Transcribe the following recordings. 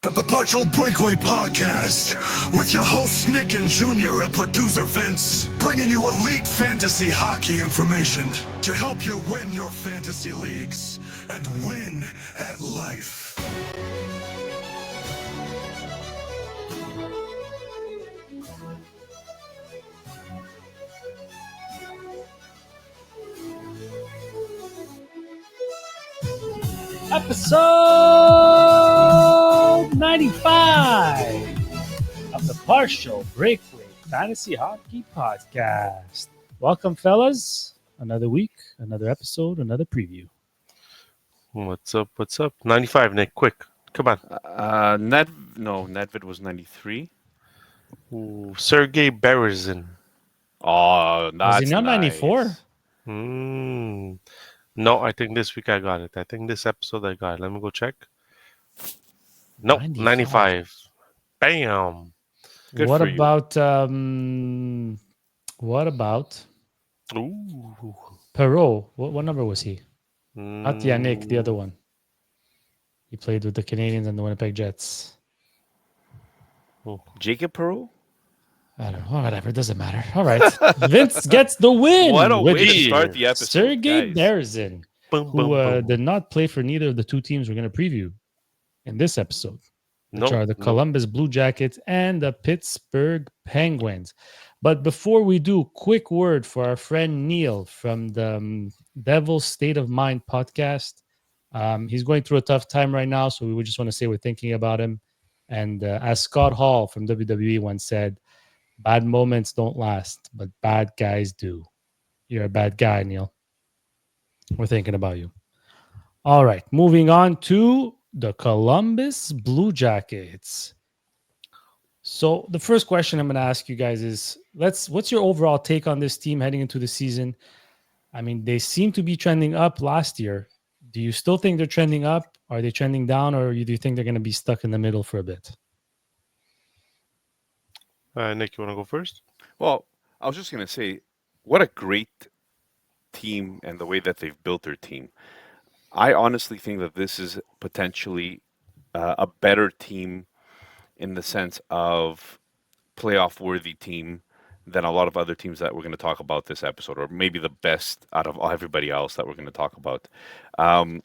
The Perpetual Breakaway Podcast with your hosts Nick and Junior and producer Vince, bringing you elite fantasy hockey information to help you win your fantasy leagues and win at life. Episode 95 of the Partial Breakaway Fantasy Hockey Podcast. Welcome, fellas. Another week, another episode, another preview. What's up? 95, Nick, quick. Come on. Nedved was 93. Ooh, Sergei Berezin. Oh, that's Was he not nice. 94? No, I think this week I got it. I think this episode I got it. Let me go check. Nope, 95. Bam. Good What for you. about Ooh. Perot? What number was he? Not Yannick, the other one. He played with the Canadians and the Winnipeg Jets. Jacob Perot? I don't know. Whatever, it doesn't matter. All right. Vince gets the win. What a with way to start the episode. Sergei guys. Berezin, Boom, who boom, boom. did not play for neither of the two teams we're going to preview in this episode, which are the Columbus Blue Jackets and the Pittsburgh Penguins. But before we do, quick word for our friend Neil from the Devil's State of Mind podcast. He's going through a tough time right now, so we would just want to say we're thinking about him. And as Scott Hall from WWE once said, bad moments don't last, but bad guys do. You're a bad guy, Neil. We're thinking about you. All right, moving on to the Columbus Blue Jackets. So the first question I'm going to ask you guys is, what's your overall take on this team heading into the season? I mean, they seem to be trending up last year. Do you still think they're trending up? Are they trending down, or do you think they're going to be stuck in the middle for a bit? Nick, you want to go first? Well, I was just going to say, what a great team and the way that they've built their team. I honestly think that this is potentially a better team in the sense of playoff-worthy team than a lot of other teams that we're going to talk about this episode, or maybe the best out of everybody else that we're going to talk about. I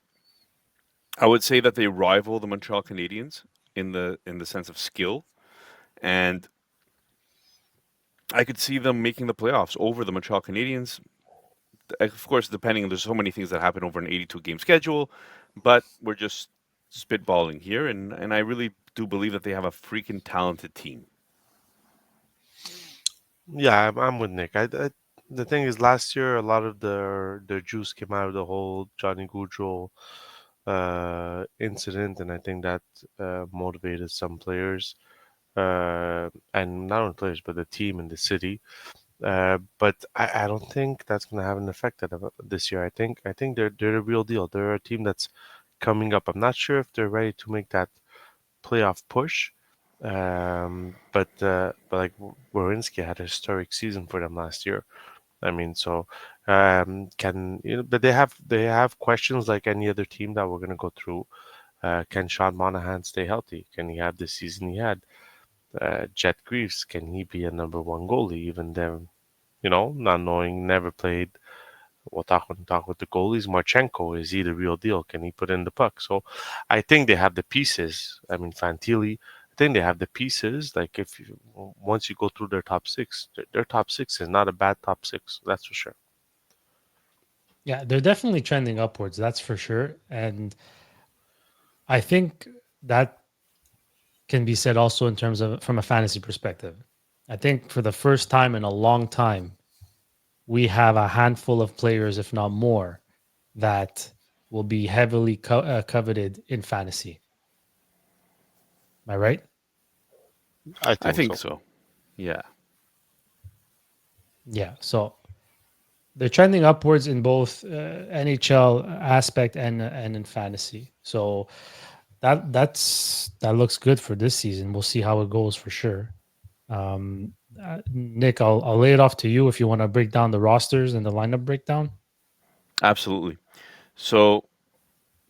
would say that they rival the Montreal Canadiens in the sense of skill, and I could see them making the playoffs over the Montreal Canadiens. Of course, there's so many things that happen over an 82-game schedule, but we're just spitballing here, and I really do believe that they have a freaking talented team. Yeah, I'm with Nick. The thing is, last year, a lot of their juice came out of the whole Johnny Gaudreau incident, and I think that motivated some players. And not only players, but the team and the city. But I don't think that's going to have an effect this year. I think they're the real deal. They're a team that's coming up. I'm not sure if they're ready to make that playoff push. But like Werenski had a historic season for them last year. I mean, so but they have questions like any other team that we're going to go through. Can Sean Monahan stay healthy? Can he have the season he had? Jet Greaves, can he be a number one goalie? Even then, not knowing, never played. We'll talk with the goalies. Marchenko, is he the real deal? Can he put in the puck? So I think they have the pieces. I mean, Fantilli, I think they have the pieces. Like once you go through their top six, their top six is not a bad top six. That's for sure. Yeah, they're definitely trending upwards. That's for sure. And I think that can be said also in terms of from a fantasy perspective. I think for the first time in a long time, we have a handful of players, if not more, that will be heavily coveted in fantasy. Am I right? I think so. Yeah. Yeah. So they're trending upwards in both NHL aspect and in fantasy. So that looks good for this season. We'll see how it goes for sure. Nick, I'll lay it off to you if you want to break down the rosters and the lineup breakdown. Absolutely. So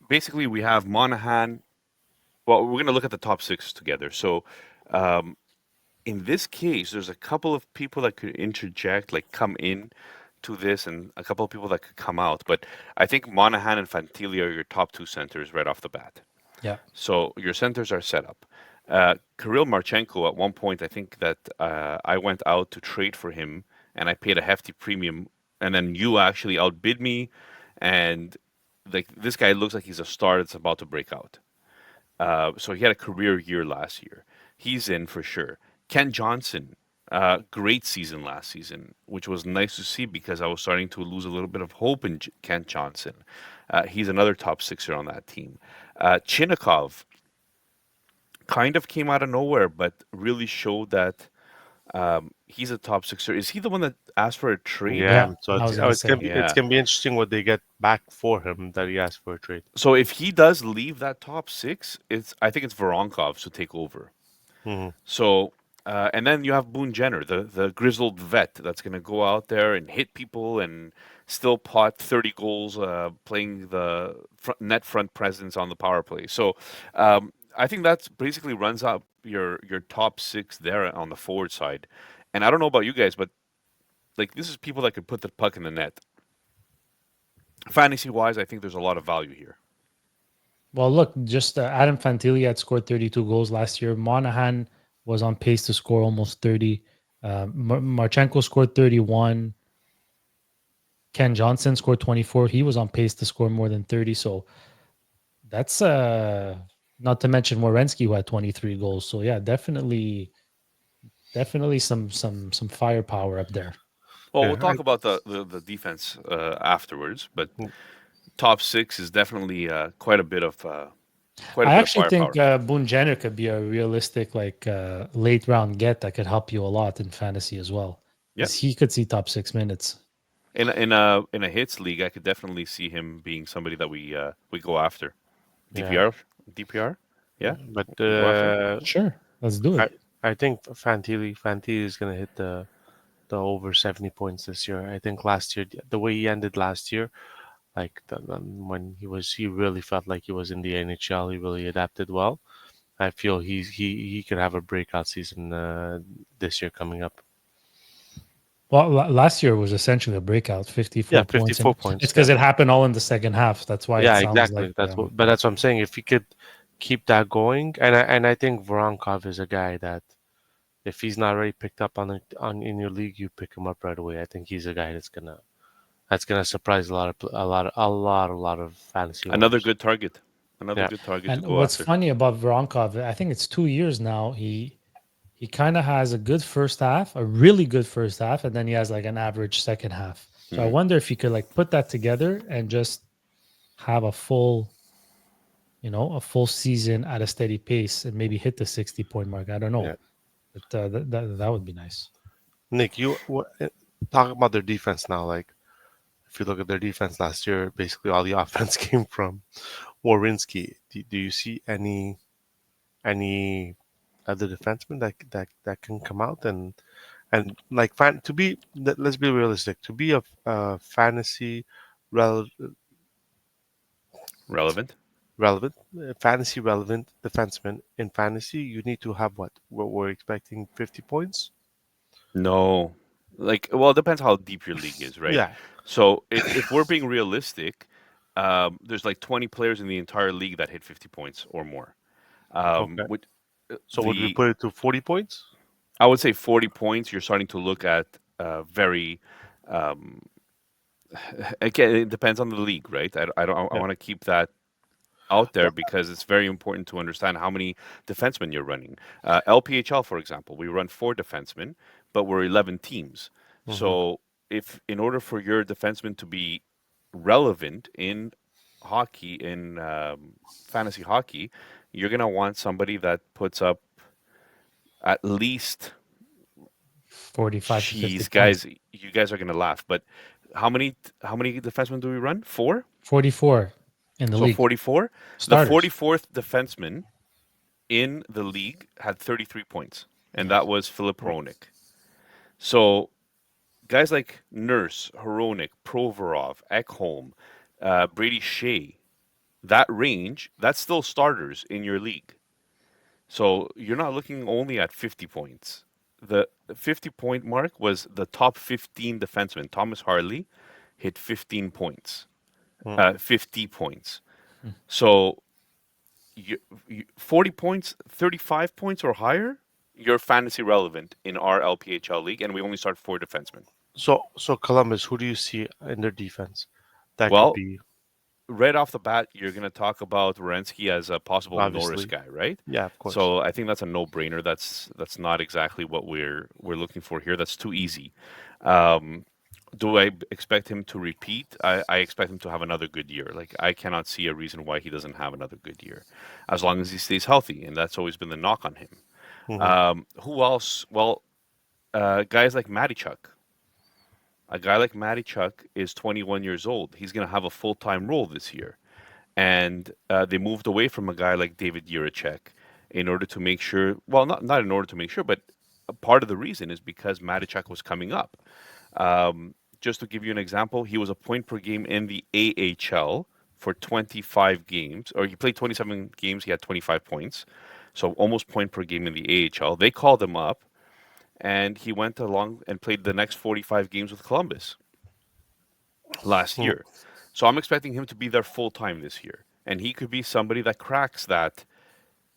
basically, we have Monahan Well, we're going to look at the top six together. So, um, in this case, there's a couple of people that could interject, like come in to this, and a couple of people that could come out. But I think Monahan and Fantilli are your top two centers right off the bat. Yeah. So your centers are set up. Kirill Marchenko, at one point, I think that I went out to trade for him, and I paid a hefty premium, and then you actually outbid me, and like this guy looks like he's a star that's about to break out. So he had a career year last year. He's in for sure. Ken Johnson, great season last season, which was nice to see because I was starting to lose a little bit of hope in Ken Johnson. He's another top sixer on that team. Chinnikov kind of came out of nowhere, but really showed that he's a top sixer. Is he the one that asked for a trade? Yeah, Yeah. so I it's was gonna it's gonna say. be it's Yeah. gonna be interesting what they get back for him that he asked for a trade. So if he does leave that top six, I think it's Voronkov to take over. Hmm. So, and then you have Boone Jenner, the grizzled vet that's going to go out there and hit people and still pot 30 goals, playing the net front presence on the power play. So, I think that's basically runs up your top six there on the forward side. And I don't know about you guys, but like this is people that could put the puck in the net. Fantasy wise, I think there's a lot of value here. Well, look, just Adam Fantilli had scored 32 goals last year. Monahan was on pace to score almost 30. Marchenko scored 31. Ken Johnson scored 24. He was on pace to score more than 30. So that's not to mention Morensky who had 23 goals. So yeah, definitely some firepower up there. Well, we'll Yeah, talk about the defense afterwards, but top six is definitely quite a I bit of actually think firepower. Boone Jenner could be a realistic like late round get that could help you a lot in fantasy as well. Yeah, Because he could see top 6 minutes. in a hits league, I could definitely see him being somebody that we go after. yeah, DPR, yeah, but we go after. Sure, let's do I it. I think Fantilli is gonna hit the over 70 points this year. I think last year the way he ended last year, like when he really felt like he was in the NHL. He really adapted well. I feel he could have a breakout season this year coming up. Well, last year was essentially a breakout, Yeah, 54 points, 54 and points. it's Yeah, because it happened all in the second half. That's why it yeah, sounds like exactly. But that's what I'm saying. If he could keep that going, and I think Voronkov is a guy that if he's not already picked up on in your league, you pick him up right away. I think he's a guy that's gonna surprise a lot of fantasy Another owners. good target, another Yeah, good target to And go what's after. funny about Voronkov, I think it's 2 years now. He kind of has a good first half, a really good first half, and then he has like an average second half. So I Mhm. wonder if he could like put that together and just have a full season at a steady pace and maybe hit the 60-point mark. I don't yeah. know, but that would be nice. Nick, talk about their defense now. Like if you look at their defense last year, basically all the offense came from Warinsky. Do you see any other defenseman that can come out and like let's be realistic, to be a fantasy rel, Relevant? fantasy relevant defenseman in fantasy, you need to have what we're expecting 50 points. No. Like, well, it depends how deep your league is, right? Yeah. So if we're being realistic, there's like 20 players in the entire league that hit 50 points or more. Okay. With So would we the put it to 40 points? I would say 40 points, you're starting to look at very um, again, it depends on the league, right? I don't I Yeah. want to keep that out there Well, because it's very important to understand how many defensemen you're running. LPHL, for example, we run 4 defensemen, but we're 11 teams. hmm So if in order for your defenseman to be relevant in hockey, in fantasy hockey, you're gonna want somebody that puts up at least. 45 to 50 Jeez, points. guys, you guys are gonna laugh, but how many defensemen do we run? 4. 44 in the So league 44. The starters. 44th defenseman in the league had 33 points, and Yeah. that was Philip Hronik. So guys like Nurse, Hronik, Provorov, Ekholm, Brady Shea, that range, that's still starters in your league. So you're not looking only at 50 points. The 50-point mark was the top 15 defensemen. Thomas Harley hit 15 points, Mm. 50 points. Hmm. So you 40 points, 35 points or higher, you're fantasy relevant in our LPHL league, and we only start 4 defensemen. So Columbus, who do you see in their defense? That could Well, be right off the bat, you're going to talk about Wierenski as a possible Norris obviously, guy, right? yeah, of course. So I think that's a no-brainer. That's not exactly what we're looking for here. That's too easy. Um, do I expect him to repeat? I expect him to have another good year. Like I cannot see a reason why he doesn't have another good year, as long as he stays healthy, and that's always been the knock on him. Hmm. Who else? Well, guys like Mattychuk. A guy like Mattychuk is 21 years old. He's going to have a full-time role this year. And they moved away from a guy like David Juracek in order to make sure. Well, not in order to make sure, but a part of the reason is because Matachuk was coming up. Just to give you an example, he was a point per game in the AHL for 25 games, or he played 27 games. He had 25 points, so almost point per game in the AHL. They called him up, and he went along and played the next 45 games with Columbus last Hmm. year. So I'm expecting him to be there full time this year. And he could be somebody that cracks that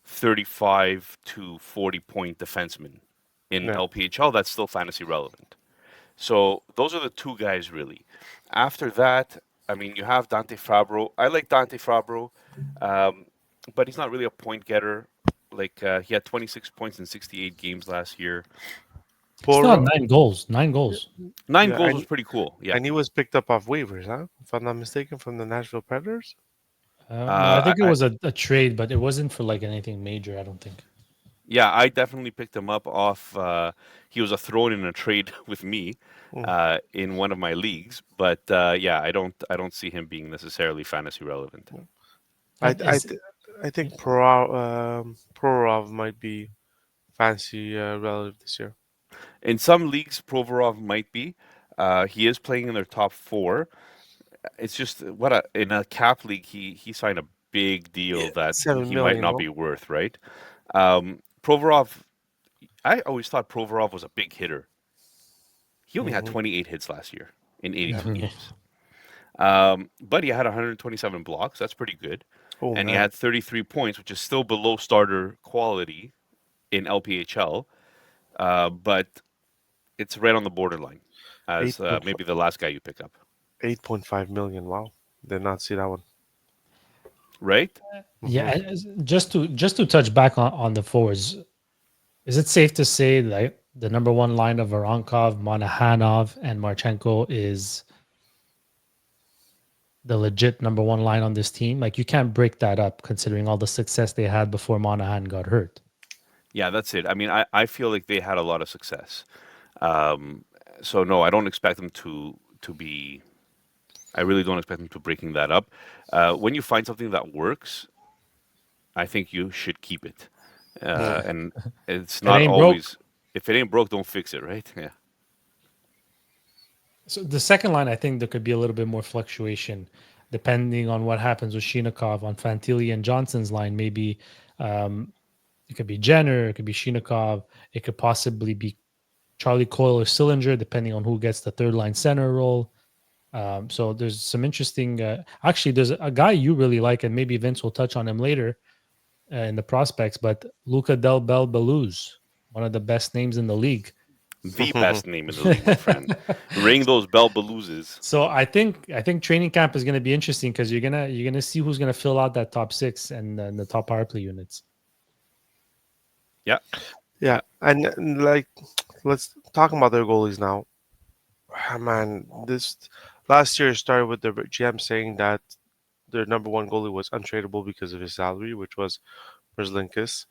35 to 40 point defenseman in Yeah, LPHL that's still fantasy relevant. So those are the two guys really. After that, I mean, you have Dante Fabro. I like Dante Fabro, um, but he's not really a point getter. Like he had 26 points in 68 games last year. Still had Poor, 9 goals. 9 goals. 9 goals yeah, was pretty cool. Yeah. and he was picked up off waivers, huh? If I'm not mistaken, from the Nashville Predators. No, I Uh, think it I, was a trade, but it wasn't for like anything major. I don't think. Yeah, I definitely picked him up off. He was a thrown in a trade with me Hmm. in one of my leagues, but yeah, I don't see him being necessarily fantasy relevant. I I Is th- I think Prorov might be fancy relative this year. In some leagues, Provorov might be. He is playing in their top four. It's just in a cap league he signed a big deal Yeah, that seven he might million. not No. be worth, right? Provorov, I always thought Provorov was a big hitter. He only had Hmm. 28 hits last year in Yeah. 82 games. But he had 127 blocks. That's pretty good. Oh And he man. had 33 points, which is still below starter quality in LPHL. But it's right on the borderline Eight as point maybe the last guy you pick up, 8.5 million. Wow. Did not see that one. right? Yeah, Hmm. just to touch back on the forwards, is it safe to say that the number one line of Voronkov, Monahanov, and Marchenko is the legit number one line on this team? Like you can't break that up considering all the success they had before Monahan got hurt. Yeah, that's it. I mean, I feel like they had a lot of success. Um, so no, I don't expect them to be. I really don't expect them to breaking that up. When you find something that works, I think you should keep it. Yeah. And it's If it not ain't broke. always. If it ain't broke, don't fix it, right? Yeah. So the second line, I think there could be a little bit more fluctuation depending on what happens with Shinikov on Fantilli and Johnson's line. Maybe um, it could be Jenner, it could be Shinikov, it could possibly be Charlie Coyle or Sillinger, depending on who gets the third line center role. So there's some interesting. Actually, there's a guy you really like, and maybe Vince will touch on him later in the prospects. But Luca Del Bel Beluz, one of the best names in the league. The best name in the league, my friend. Ring those bell baloozes. So I think training camp is going to be interesting because you're gonna see who's going to fill out that top six and the top power play units. Yeah. Yeah. And like, let's talk about their goalies now. Ah, man, this last year started with the GM saying that their number one goalie was untradeable because of his salary, which was Merzlikins.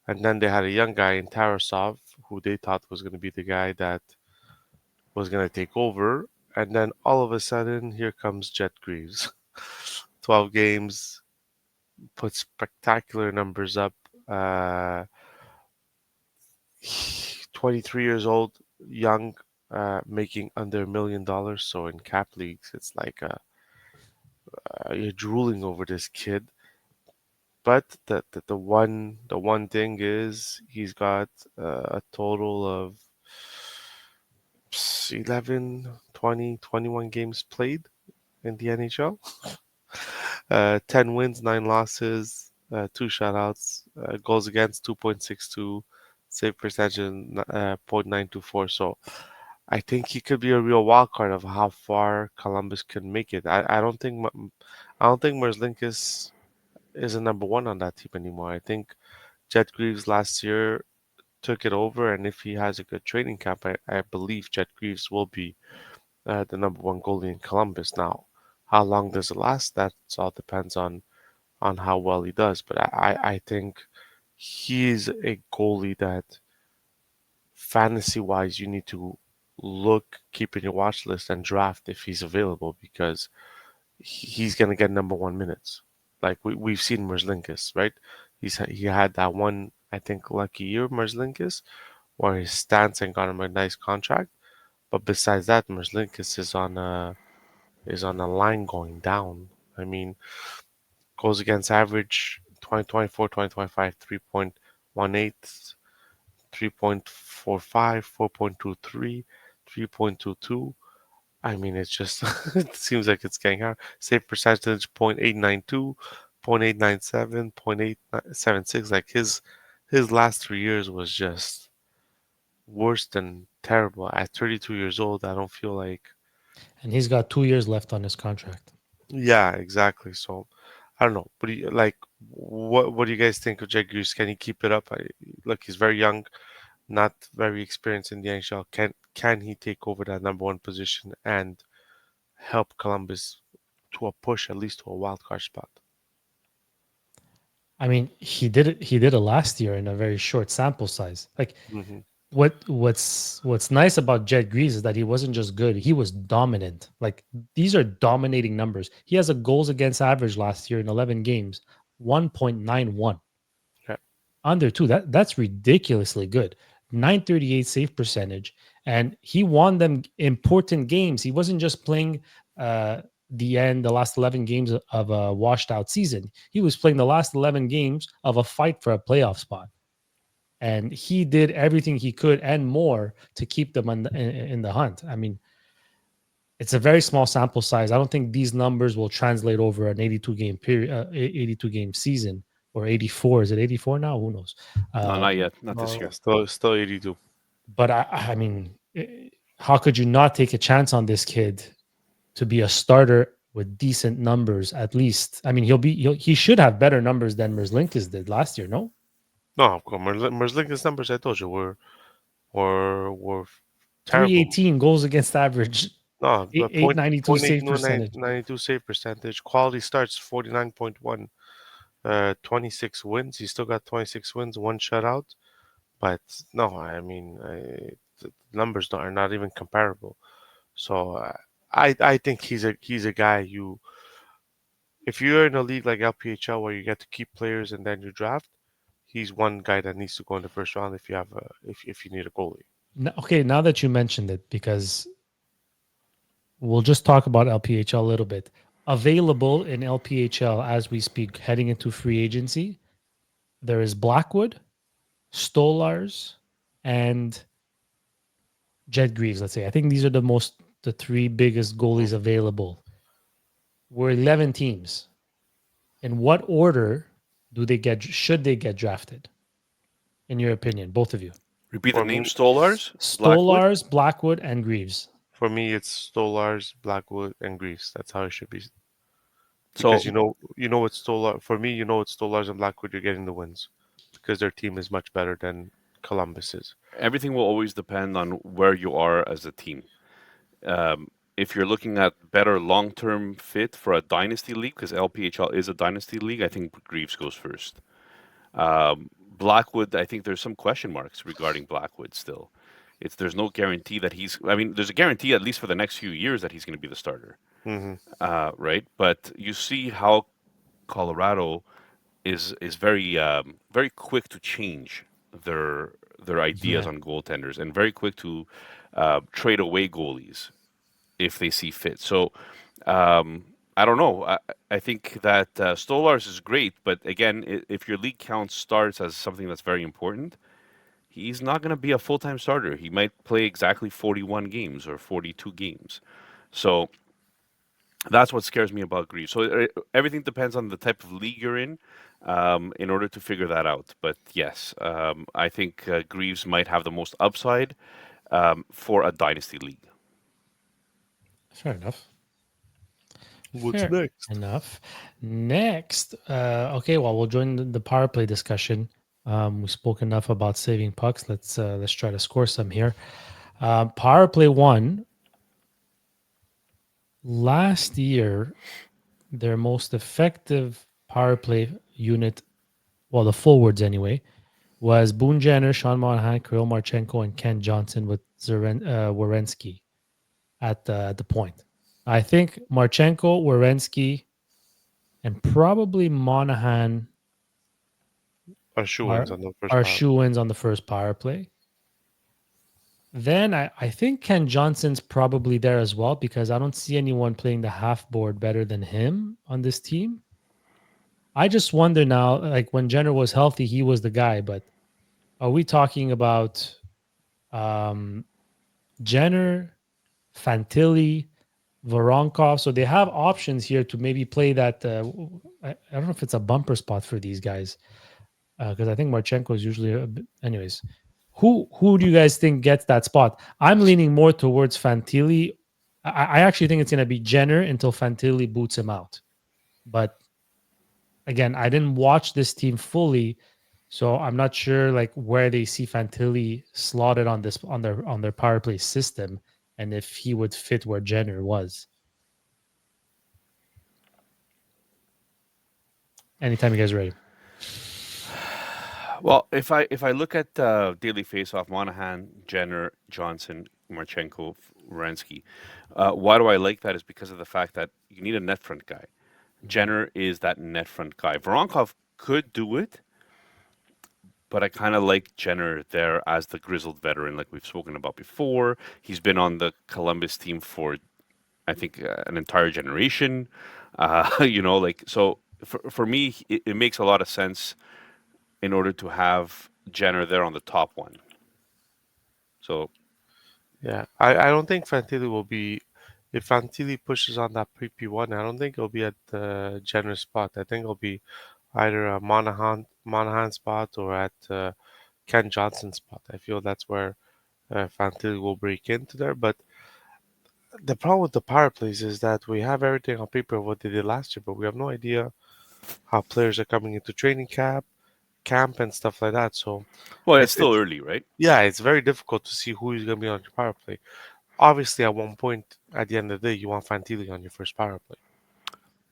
And then they had a young guy in Tarasov who they thought was going to be the guy that was going to take over. And then all of a sudden, here comes Jet Greaves. 12 games, put spectacular numbers up. Uh, 23 years old, young, making under $1 million. So in cap leagues, it's like you're drooling over this kid. but the one thing is he's got a total of 11, 20, 21 games played in the NHL. 10 wins, 9 losses, 2 shutouts, goals against 2.62, save percentage .924. So I think he could be a real wild card of how far Columbus can make it. I don't think Merzlikins is a number one on that team anymore. I think Jet Greaves last year took it over, and if he has a good training camp, I believe Jet Greaves will be the number one goalie in Columbus now. How long does it last? That all depends on how well he does. But I think he's a goalie that fantasy wise you need to keep in your watch list and draft if he's available because he's gonna get number one minutes. Like we've seen Merzlikins, right? He had that one I think lucky year Merzlikins where his stance and got him a nice contract. But besides that, Merzlikins is on a line going down. I mean, goals against average 2024, 2025, 3.18, 3.45, 4.23, 3.22. I mean, it's just, it seems like it's getting hard. Save percentage 0.892, 0.897, 0.876. Like his last 3 years was just worse than terrible. At 32 years old, I don't feel like. And he's got 2 years left on his contract. Yeah, exactly. So I don't know. What do you like? What do you guys think of Jake Goose? Can he keep it up? Look, he's very young, not very experienced in the NHL. Can he take over that number one position and help Columbus to a push, at least to a wild card spot? I mean, he did it. He did it last year in a very short sample size. Like Hmm. what's nice about Jet Greaves is that he wasn't just good; he was dominant. Like these are dominating numbers. He has a goals against average last year in 11 games, 1.91. Yeah. Under two. That's ridiculously good. 938 save percentage, and he won them important games. He wasn't just playing the last 11 games of a washed out season. He was playing the last 11 games of a fight for a playoff spot, and he did everything he could and more to keep them in the hunt. I mean, it's a very small sample size. I don't think these numbers will translate over an 82 game period, 82 game season, or 84. Is it 84 now? Who knows? No, not Um, yet, not this No, year. still 82. but I mean, how could you not take a chance on this kid to be a starter with decent numbers at least? I mean, he should have better numbers than Merzlikins did last year. No, No, of course, Merzlikins numbers I told you were terrible. 318 goals against average, No, the 892 save percentage. 92 save percentage. Quality starts 49.1. 26 wins. He still got 26 wins, one shutout. But no, I mean, the numbers are not even comparable. So I think he's a guy you if you're in a league like LPHL where you get to keep players and then you draft, he's one guy that needs to go in the first round if you have if you need a goalie. Okay, now that you mentioned it, because we'll just talk about LPHL a little bit. Available in LPHL as we speak, heading into free agency, there is Blackwood, Stolars, and Jet Greaves. Let's say I think these are the three biggest Mhm. goalies available. We're 11 teams. In what order should they get drafted? In your opinion, both of you? Repeat the For name: me, Stolars, Blackwood. Stolars, Blackwood, and Greaves. it's Stolars, Blackwood, and Greaves. That's how it should be. Because So you know what Stolar for me, what Stolars and Blackwood you're getting the wins because their team is much better than Columbus's. everything will always depend on where you are as a team. If you're looking at better long-term fit for a dynasty league, because LPHL is a dynasty league, I think Greaves goes first. Blackwood, I think there's some question marks regarding Blackwood still. There's no guarantee that he's. I mean, there's a guarantee at least for the next few years that he's going to be the starter, Hmm. right? But you see how Colorado is very quick to change their their ideas Yeah. on goaltenders and very quick to trade away goalies if they see fit. So I don't know. I think that Stolarz is great, but again, if your league count starts as something that's very important, he's not going to be a full time starter. He might play exactly 41 games or 42 games. So that's what scares me about Greaves. So everything depends on the type of league you're in order to figure that out. But yes, I think Greaves might have the most upside for a dynasty league. Fair enough. What's Fair next? enough. Next, okay, well, we'll join the power play discussion. We spoke enough about saving pucks. Let's try to score some here. Power play one last year, their most effective power play unit, well, the forwards anyway, was Boone Jenner, Sean Monahan, Kirill Marchenko, and Ken Johnson with Werenski at the point. I think Marchenko, Werenski, and probably Monahan Our shoe-ins are on the first are power. shoe-ins on the first power play. Then I think Ken Johnson's probably there as well because I don't see anyone playing the half board better than him on this team. I just wonder now, like when Jenner was healthy, he was the guy, but are we talking about um, Jenner, Fantilli, Voronkov? So they have options here to maybe play that. I don't know if it's a bumper spot for these guys because I think Marchenko is usually anyways. Who do you guys think gets that spot? I'm leaning more towards Fantilli. I actually think it's going to be Jenner until Fantilli boots him out. But again, I didn't watch this team fully, so I'm not sure like where they see Fantilli slotted on this on their power play system and if he would fit where Jenner was. Anytime you guys are ready. Well, if I look at daily faceoff, Monahan, Jenner, Johnson, Marchenko, Wierenski, why do I like that? Is because of the fact that you need a net front guy. Jenner is that net front guy. Voronkov could do it, but I kind of like Jenner there as the grizzled veteran, like we've spoken about before. He's been on the Columbus team for, I think, an entire generation. Like so. For me, it makes a lot of sense in order to have Jenner there on the top one. So Yeah, I don't think Fantilli will be. If Fantilli pushes on that PP1, I don't think it'll be at the Jenner spot. I think it'll be either a Monahan spot or at Ken Johnson spot. I feel that's where Fantilli will break into there. But the problem with the power plays is that we have everything on paper of what they did last year, but we have no idea how players are coming into training camp and stuff like that. So well, it's it's still it's early, right? yeah, it's very difficult to see who is going to be on your power play. Obviously, at one point, at the end of the day, you want Fantilli on your first power play.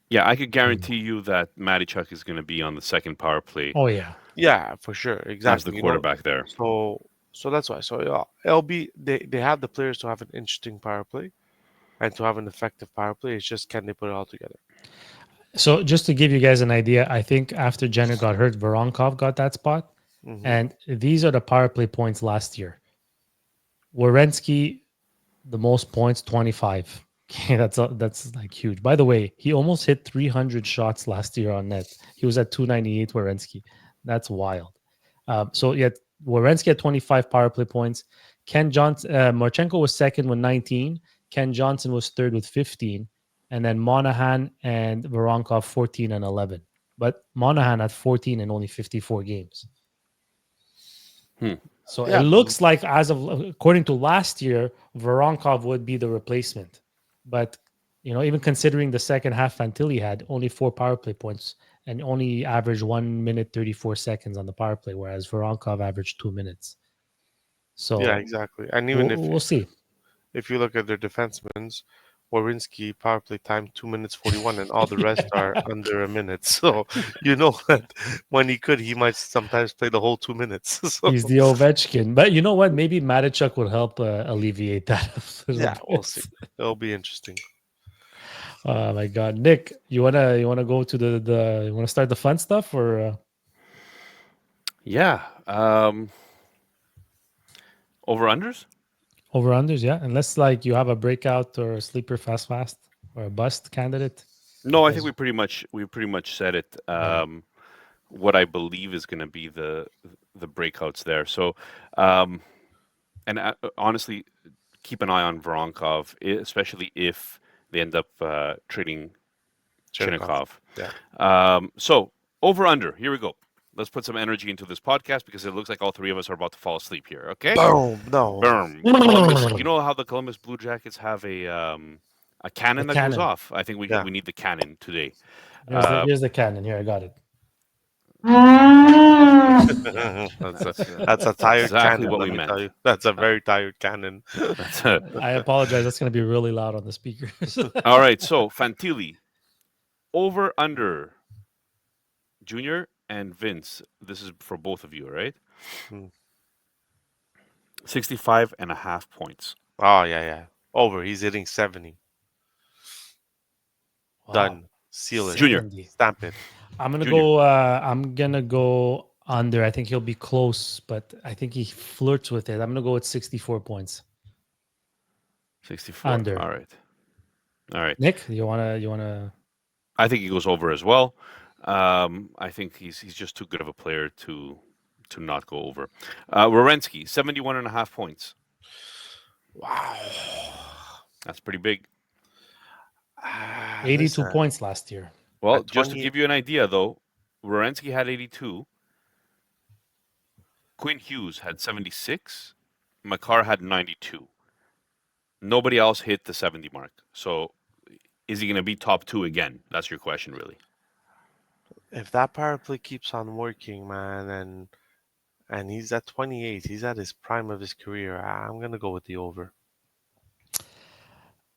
Yeah, I could guarantee you that Matty Chuck is going to be on the second power play Oh yeah. Yeah, for sure, as the exactly. quarterback there. So that's why. So yeah, it'll be they have the players to have an interesting power play and to have an effective power play. It's just can they put it all together? So just to give you guys an idea, I think after Jenner got hurt, Voronkov got that spot. Hmm. And these are the power play points last year. Werenski, the most points, 25. Okay, that's like huge. By the way, he almost hit 300 shots last year on net. He was at 298, Werenski. That's wild. So yet Werenski had 25 power play points. Ken Johnson, Marchenko was second with 19. Ken Johnson was third with 15. And then Monahan and Voronkov 14 and 11. But Monahan had 14 in only 54 games. Hmm. So it Yeah, looks like, as of according to last year, Voronkov would be the replacement. But even considering the second half, Fantilli had only 4 power play points and only averaged 1 minute 34 seconds on the power play, whereas Voronkov averaged 2 minutes. yeah, So exactly. And even we'll see. if you look at their defensemen's, Wawrinski power play time 2 minutes 41, and all the rest are under a minute. So you know that when he could, he might sometimes play the whole 2 minutes. So He's the Ovechkin. But you know what? Maybe Matichuk would help alleviate that a little yeah, we'll bit. see. It'll be interesting. Oh my God, Nick, you wanna go to the you wanna start the fun stuff or Yeah. Over unders? over unders? Yeah, unless like you have a breakout or a sleeper fast or a bust candidate. No, I think Because- we pretty much said it. What I believe is going to be the breakouts there. So, um, and honestly, keep an eye on Voronkov, especially if they end up trading Chernikov. Chinnikov. Yeah. So over under. Here we go. Let's put some energy into this podcast because it looks like all three of us are about to fall asleep here. Okay. Boom. No. Boom. Columbus. You know how the Columbus Blue Jackets have a cannon The that goes cannon. off. I think Yeah. we need the cannon today. Here's the cannon. Here, I got it. That's a tired exactly cannon. what Let we me meant. tell you. That's a very tired cannon. That's a, I apologize. That's going to be really loud on the speakers. all right. So Fantilli, over under. Junior and Vince. This is for both of you, right? Hmm. 65.5 points. Oh yeah. Over. He's hitting 70. Wow. Done. Seal it. Junior. 70. Stamp it. I'm gonna Junior. go. I'm gonna go under. I think he'll be close, but I think he flirts with it. I'm gonna go with 64 points. 64. Under. All right. All right. Nick, you wanna? I think he goes over as well. I think he's just too good of a player to not go over. Werenski, 71.5 points. Wow. That's pretty big. 82 Listen, points last year. Well, at just to 20 give you an idea, though, Werenski had 82. Quinn Hughes had 76. Makar had 92. Nobody else hit the 70 mark. So is he going to be top two again? That's your question, really. if that power play keeps on working, man, and he's at 28, he's at his prime of his career. I'm gonna go with the over.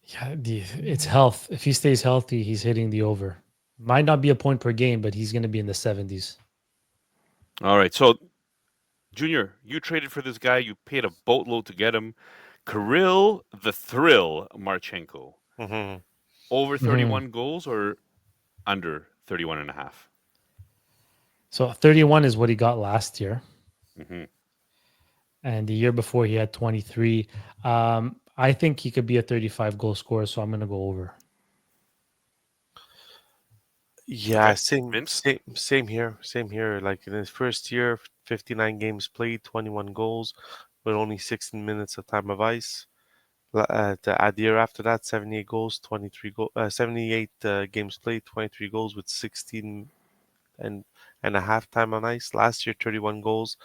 Yeah, it's health. If he stays healthy, he's hitting the over. Might not be a point per game, but he's gonna be in the 70s. All right. So, Junior, you traded for this guy. You paid a boatload to get him. Kirill the Thrill Marchenko. Hmm. Over 31 goals or under 31 and a half? So 31 is what he got last year, Mm-hmm. and the year before he had 23. I think he could be a 35 goal scorer, so I'm gonna go over. Yeah, Okay. same, Vince? same here. Same here. Like in his first year, 59 games played, 21 goals, with only 16 minutes of time of ice. The year after that, 78 goals, 78 games played, 23 goals with 16 and a half time on ice. Last year, 31 goals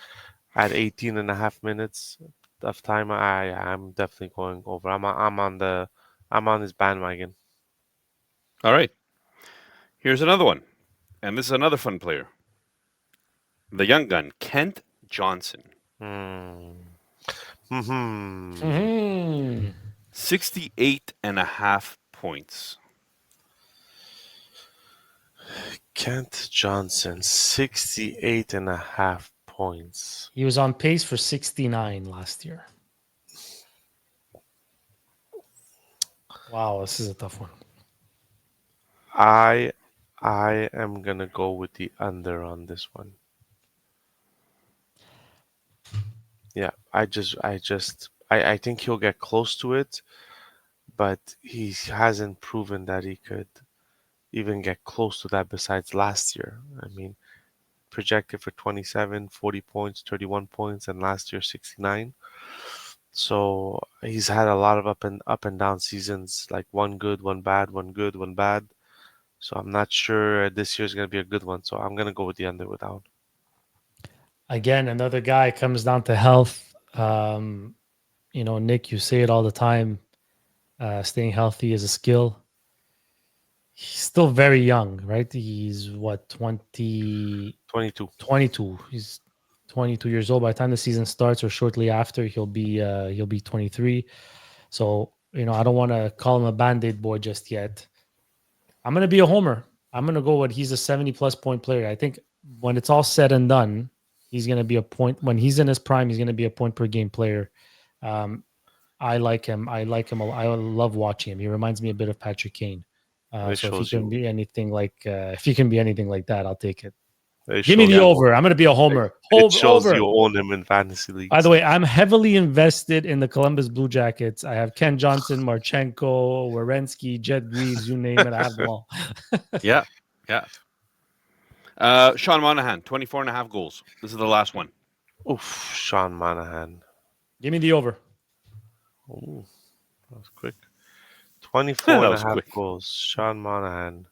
at 18 and a half minutes of time. I'm definitely going over. I'm on his bandwagon. All right. Here's another one. And this is another fun player. The young gun, Kent Johnson. Hmm. 68 and a half points. Kent Johnson, 68 and a half points. He was on pace for 69 last year. Wow, this is a tough one. I am gonna go with the under on this one. Yeah, I think he'll get close to it, but he hasn't proven that he could even get close to that besides last year. I mean, projected for 27, 40 points, 31 points, and last year 69. So he's had a lot of up and down seasons, like one good, one bad, one good, one bad. So I'm not sure this year's gonna be a good one. So I'm gonna go with the under without. Again, another guy comes down to health. Nick, you say it all the time. Staying healthy is a skill. He's still very young, right? He's what, 22. 22. He's 22 years old. By the time the season starts or shortly after, he'll be 23. So, I don't want to call him a band-aid boy just yet. I'm going to be a homer. I'm going to go with he's a 70-plus point player. I think when it's all said and done, he's going to be a point. When he's in his prime, he's going to be a point-per-game player. I like him. I love watching him. He reminds me a bit of Patrick Kane. So if he can be anything like that, I'll take it. Give me the over. I'm going to be a homer. It shows Over. you own him in fantasy leagues. By the way, I'm heavily invested in the Columbus Blue Jackets. I have Ken Johnson, Marchenko, Werenski, Jet Greaves, you name it. I have them all. Yeah. Sean Monahan, 24 and a half goals. This is the last one. Oof, Sean Monahan. Give me the over. Ooh, that was quick. 24 That and a was half quick. goals. Sean Monahan.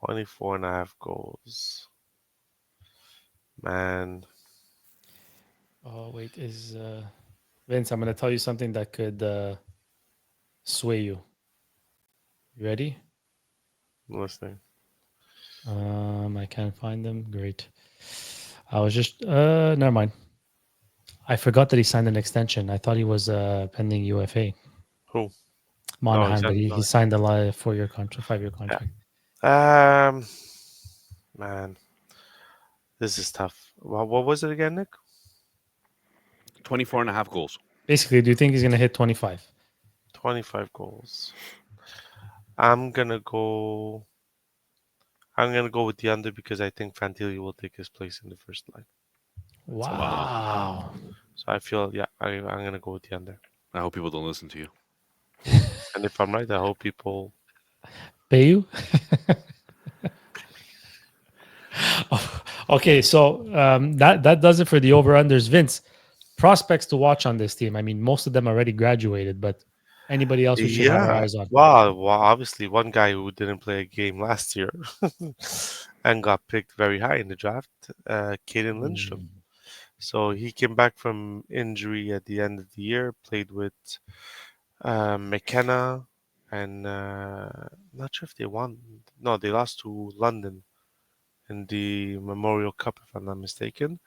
24 and a half goals. Man. Oh, wait. Is Vince, I'm going to tell you something that could sway you. You ready? I'm listening. I can't find them. Great. I was just never mind. I forgot that he signed an extension. I thought he was pending UFA. Who? Monahan, but he Monahan. signed a 4-year contract, 5-year contract. Man, this is tough. What was it again, Nick? 24 and a half goals. Basically, do you think he's going to hit 25? 25 goals. I'm gonna go with the under because I think Fantilli will take his place in the first line. Wow. So I feel, I'm gonna go with the under. I hope people don't listen to you. And if I'm right, I hope people Pay you? Okay, so that does it for the over-unders. Vince, prospects to watch on this team. I mean, most of them already graduated, but anybody else we should have our eyes on? Well, obviously, one guy who didn't play a game last year and got picked very high in the draft, Caden Lindstrom. So he came back from injury at the end of the year, played with McKenna, and not sure if they won. No, they lost to London in the Memorial Cup, if I'm not mistaken.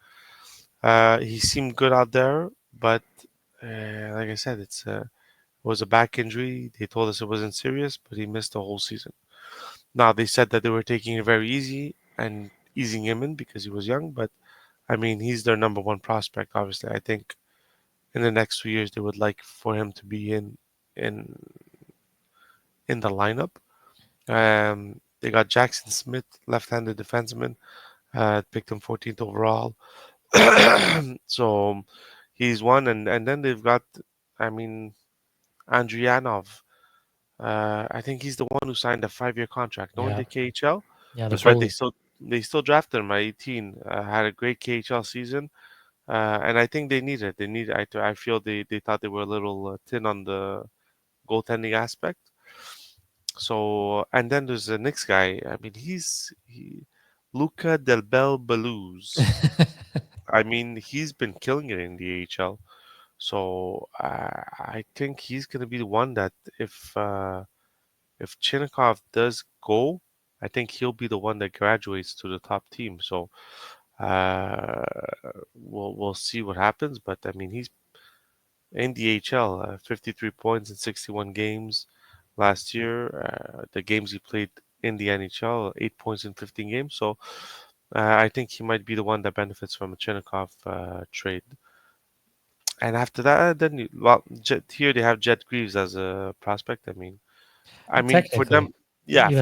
He seemed good out there, but like I said, it was a back injury. They told us it wasn't serious, but he missed the whole season. Now, they said that they were taking it very easy and easing him in because he was young, but I mean, he's their number one prospect, obviously. I think in the next 2 years, they would like for him to be in the lineup. They got Jackson Smith, left-handed defenseman, picked him 14th overall. So he's one, and then they've got, I mean, Andrianov. I think he's the one who signed a 5-year contract. No, in Yeah. the KHL. Yeah, That's right. They still drafted him at 18. Had a great KHL season, and I think they need it. They need. I feel they thought they were a little thin on the goaltending aspect. So, and then there's the next guy. I mean, Luca Del Bel Beluz. I mean, he's been killing it in the AHL. So I think he's going to be the one that if Chinnikov does go, I think he'll be the one that graduates to the top team. So uh, we'll see what happens. But I mean, he's in the AHL, 53 points in 61 games last year. The games he played in the NHL, 8 points in 15 games. So I think he might be the one that benefits from a Chinnikov trade. And after that, then here they have Jet Greaves as a prospect. I mean for them, even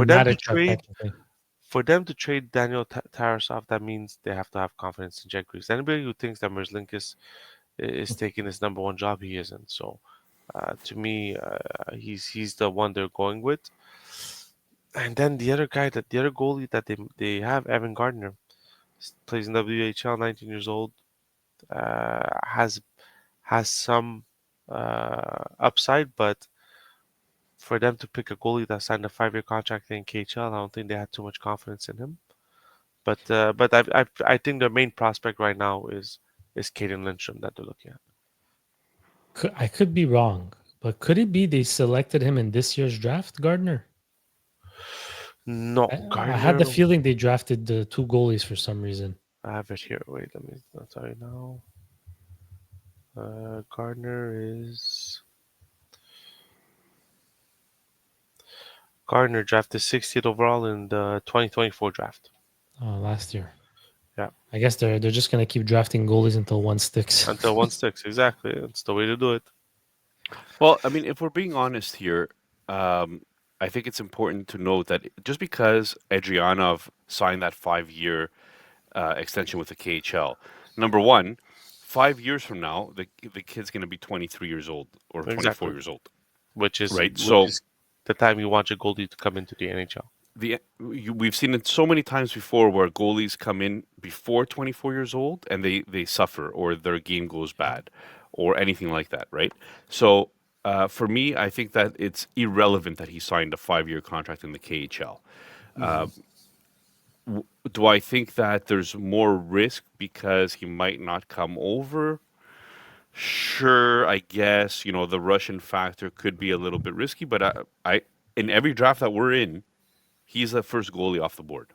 for them to trade Daniel Tarasov, that means they have to have confidence in Jet Greaves. Anybody who thinks that Merzlikins is taking his number one job, he isn't. So to me, he's the one they're going with. And then the other goalie that they have, Evan Gardner, plays in WHL, 19 years old, has some upside, but for them to pick a goalie that signed a 5-year contract in KHL, I don't think they had too much confidence in him. But I think their main prospect right now is Caden Lindstrom that they're looking at. I could be wrong, but could it be they selected him in this year's draft, Gardner? No, Gardner. I had the feeling they drafted the 2 goalies for some reason. I have it here. Wait, let me tell you now. Gardner drafted 60th overall in the 2024 draft. Oh, last year. Yeah. I guess they're just gonna keep drafting goalies until one sticks. Until one sticks, exactly. It's the way to do it. Well, I mean, if we're being honest here, I think it's important to note that just because Adrianov signed that 5-year extension with the KHL. Number one, 5 years from now, the kid's going to be 23 years old or 24 Exactly. years old, Which is right? So the time you want your goalie to come into the NHL. we've seen it so many times before where goalies come in before 24 years old and they suffer or their game goes bad or anything like that, right? So for me, I think that it's irrelevant that he signed a 5-year contract in the KHL. Do I think that there's more risk because he might not come over? Sure, I guess, the Russian factor could be a little bit risky, but I in every draft that we're in, he's the first goalie off the board.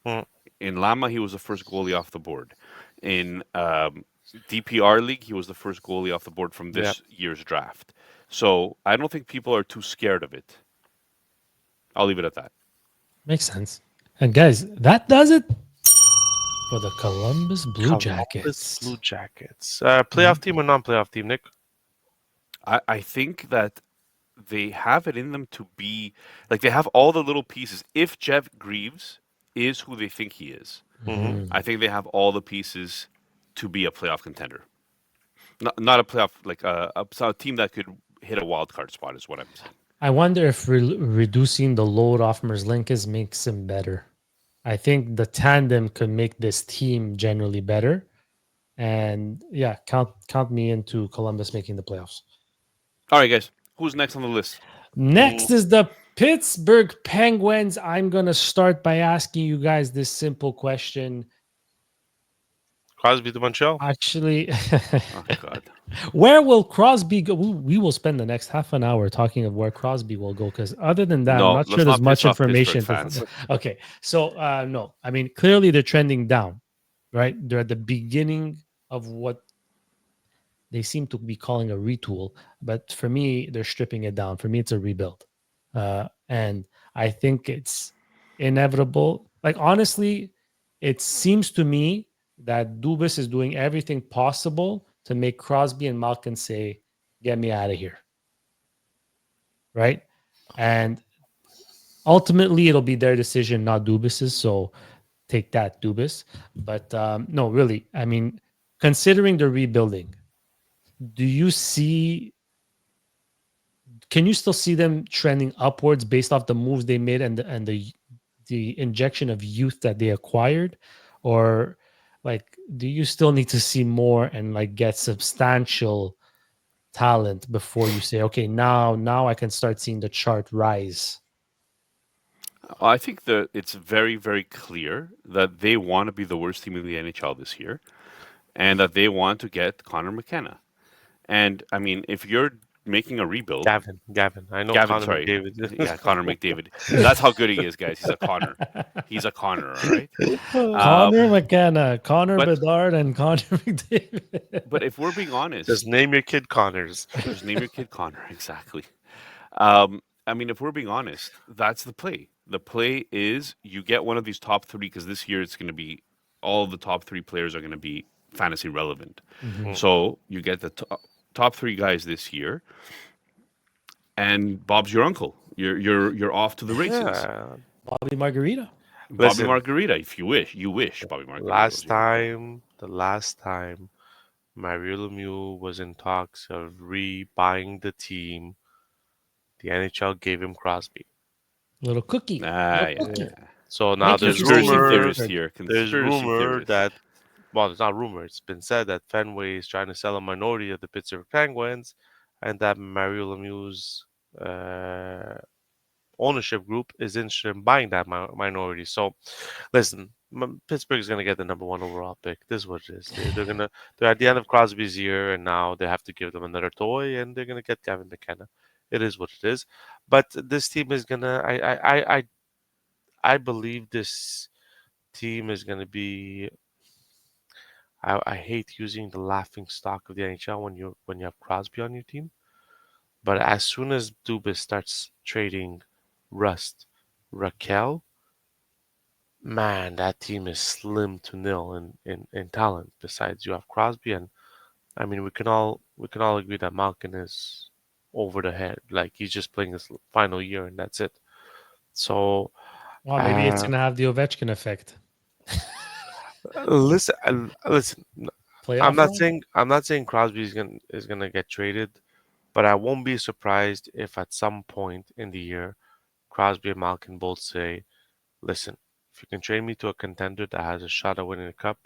Mm. In Lama, he was the first goalie off the board. In DPR League, he was the first goalie off the board from Yeah. this year's draft. So I don't think people are too scared of it. I'll leave it at that. Makes sense. And guys, that does it for the Columbus Blue Jackets. Blue Jackets. Playoff team or non-playoff team, Nick? I think that they have it in them to be like they have all the little pieces. If Jeff Greaves is who they think he is, I think they have all the pieces to be a playoff contender. Not a playoff like a team that could hit a wild card spot is what I'm saying. I wonder if reducing the load off Merzlikins makes him better. I think the tandem could make this team generally better. And yeah, count me into Columbus making the playoffs. All right, guys. Who's next on the list? Next is the Pittsburgh Penguins. I'm going to start by asking you guys this simple question. Crosby to Montreal. Actually, Oh, God. where will Crosby go? We will spend the next half an hour talking of where Crosby will go because other than that, No, I'm not let's sure there's not much piss off information. Pittsburgh fans. Okay, so no, I mean clearly they're trending down, right? They're at the beginning of what they seem to be calling a retool, but for me, they're stripping it down. For me, it's a rebuild, and I think it's inevitable. Like honestly, it seems to me that Dubas is doing everything possible to make Crosby and Malkin say, "Get me out of here," right? And ultimately, it'll be their decision, not Dubas's. So take that, Dubas. But no, really, I mean, considering the rebuilding. Do you see? Can you still see them trending upwards based off the moves they made and the injection of youth that they acquired, or like do you still need to see more and like get substantial talent before you say okay now I can start seeing the chart rise? I think that it's very, very clear that they want to be the worst team in the NHL this year, and that they want to get Connor McKenna. And I mean, if you're making a rebuild, Gavin. I know Gavin, Connor sorry. McDavid. Yeah, Connor McDavid. That's how good he is, guys. He's a Connor. He's a Connor, all right? Connor McKenna, Connor but- Bedard, and Connor McDavid. But if we're being honest, Just name your kid Connors. just name your kid Connor. Exactly. I mean, if we're being honest, that's the play. The play is you get one of these top three because this year it's going to be all the top three players are going to be fantasy relevant. So you get the top three guys this year, and Bob's your uncle. You're off to the races. Yeah. Bobby Margarita. Bobby Listen. Margarita, if you wish. You wish Bobby Margarita. The last time Mario Lemieux was in talks of re-buying the team, the NHL gave him Crosby. Little cookie. Ah, Little yeah. cookie. So now Make there's conspiracy rumor. theorists here. There's Conspiracy rumor theorists. that, well, it's not rumor. It's been said that Fenway is trying to sell a minority of the Pittsburgh Penguins, and that Mario Lemieux's ownership group is interested in buying that minority. So, listen, Pittsburgh is going to get the number one overall pick. This is what it is. They're at the end of Crosby's year, and now they have to give them another toy, and they're going to get Gavin McKenna. It is what it is. But this team is gonna. I believe this team is going to be. I hate using the laughing stock of the NHL when you have Crosby on your team, but as soon as Dubas starts trading Rust, Raquel, man, that team is slim to nil in talent. Besides, you have Crosby, and I mean we can all agree that Malkin is over the head. Like he's just playing his final year, and that's it. So Well, maybe it's gonna have the Ovechkin effect. Listen. Playoff run? I'm not saying Crosby is gonna get traded, but I won't be surprised if at some point in the year, Crosby and Malkin both say, "Listen, if you can trade me to a contender that has a shot at winning a cup,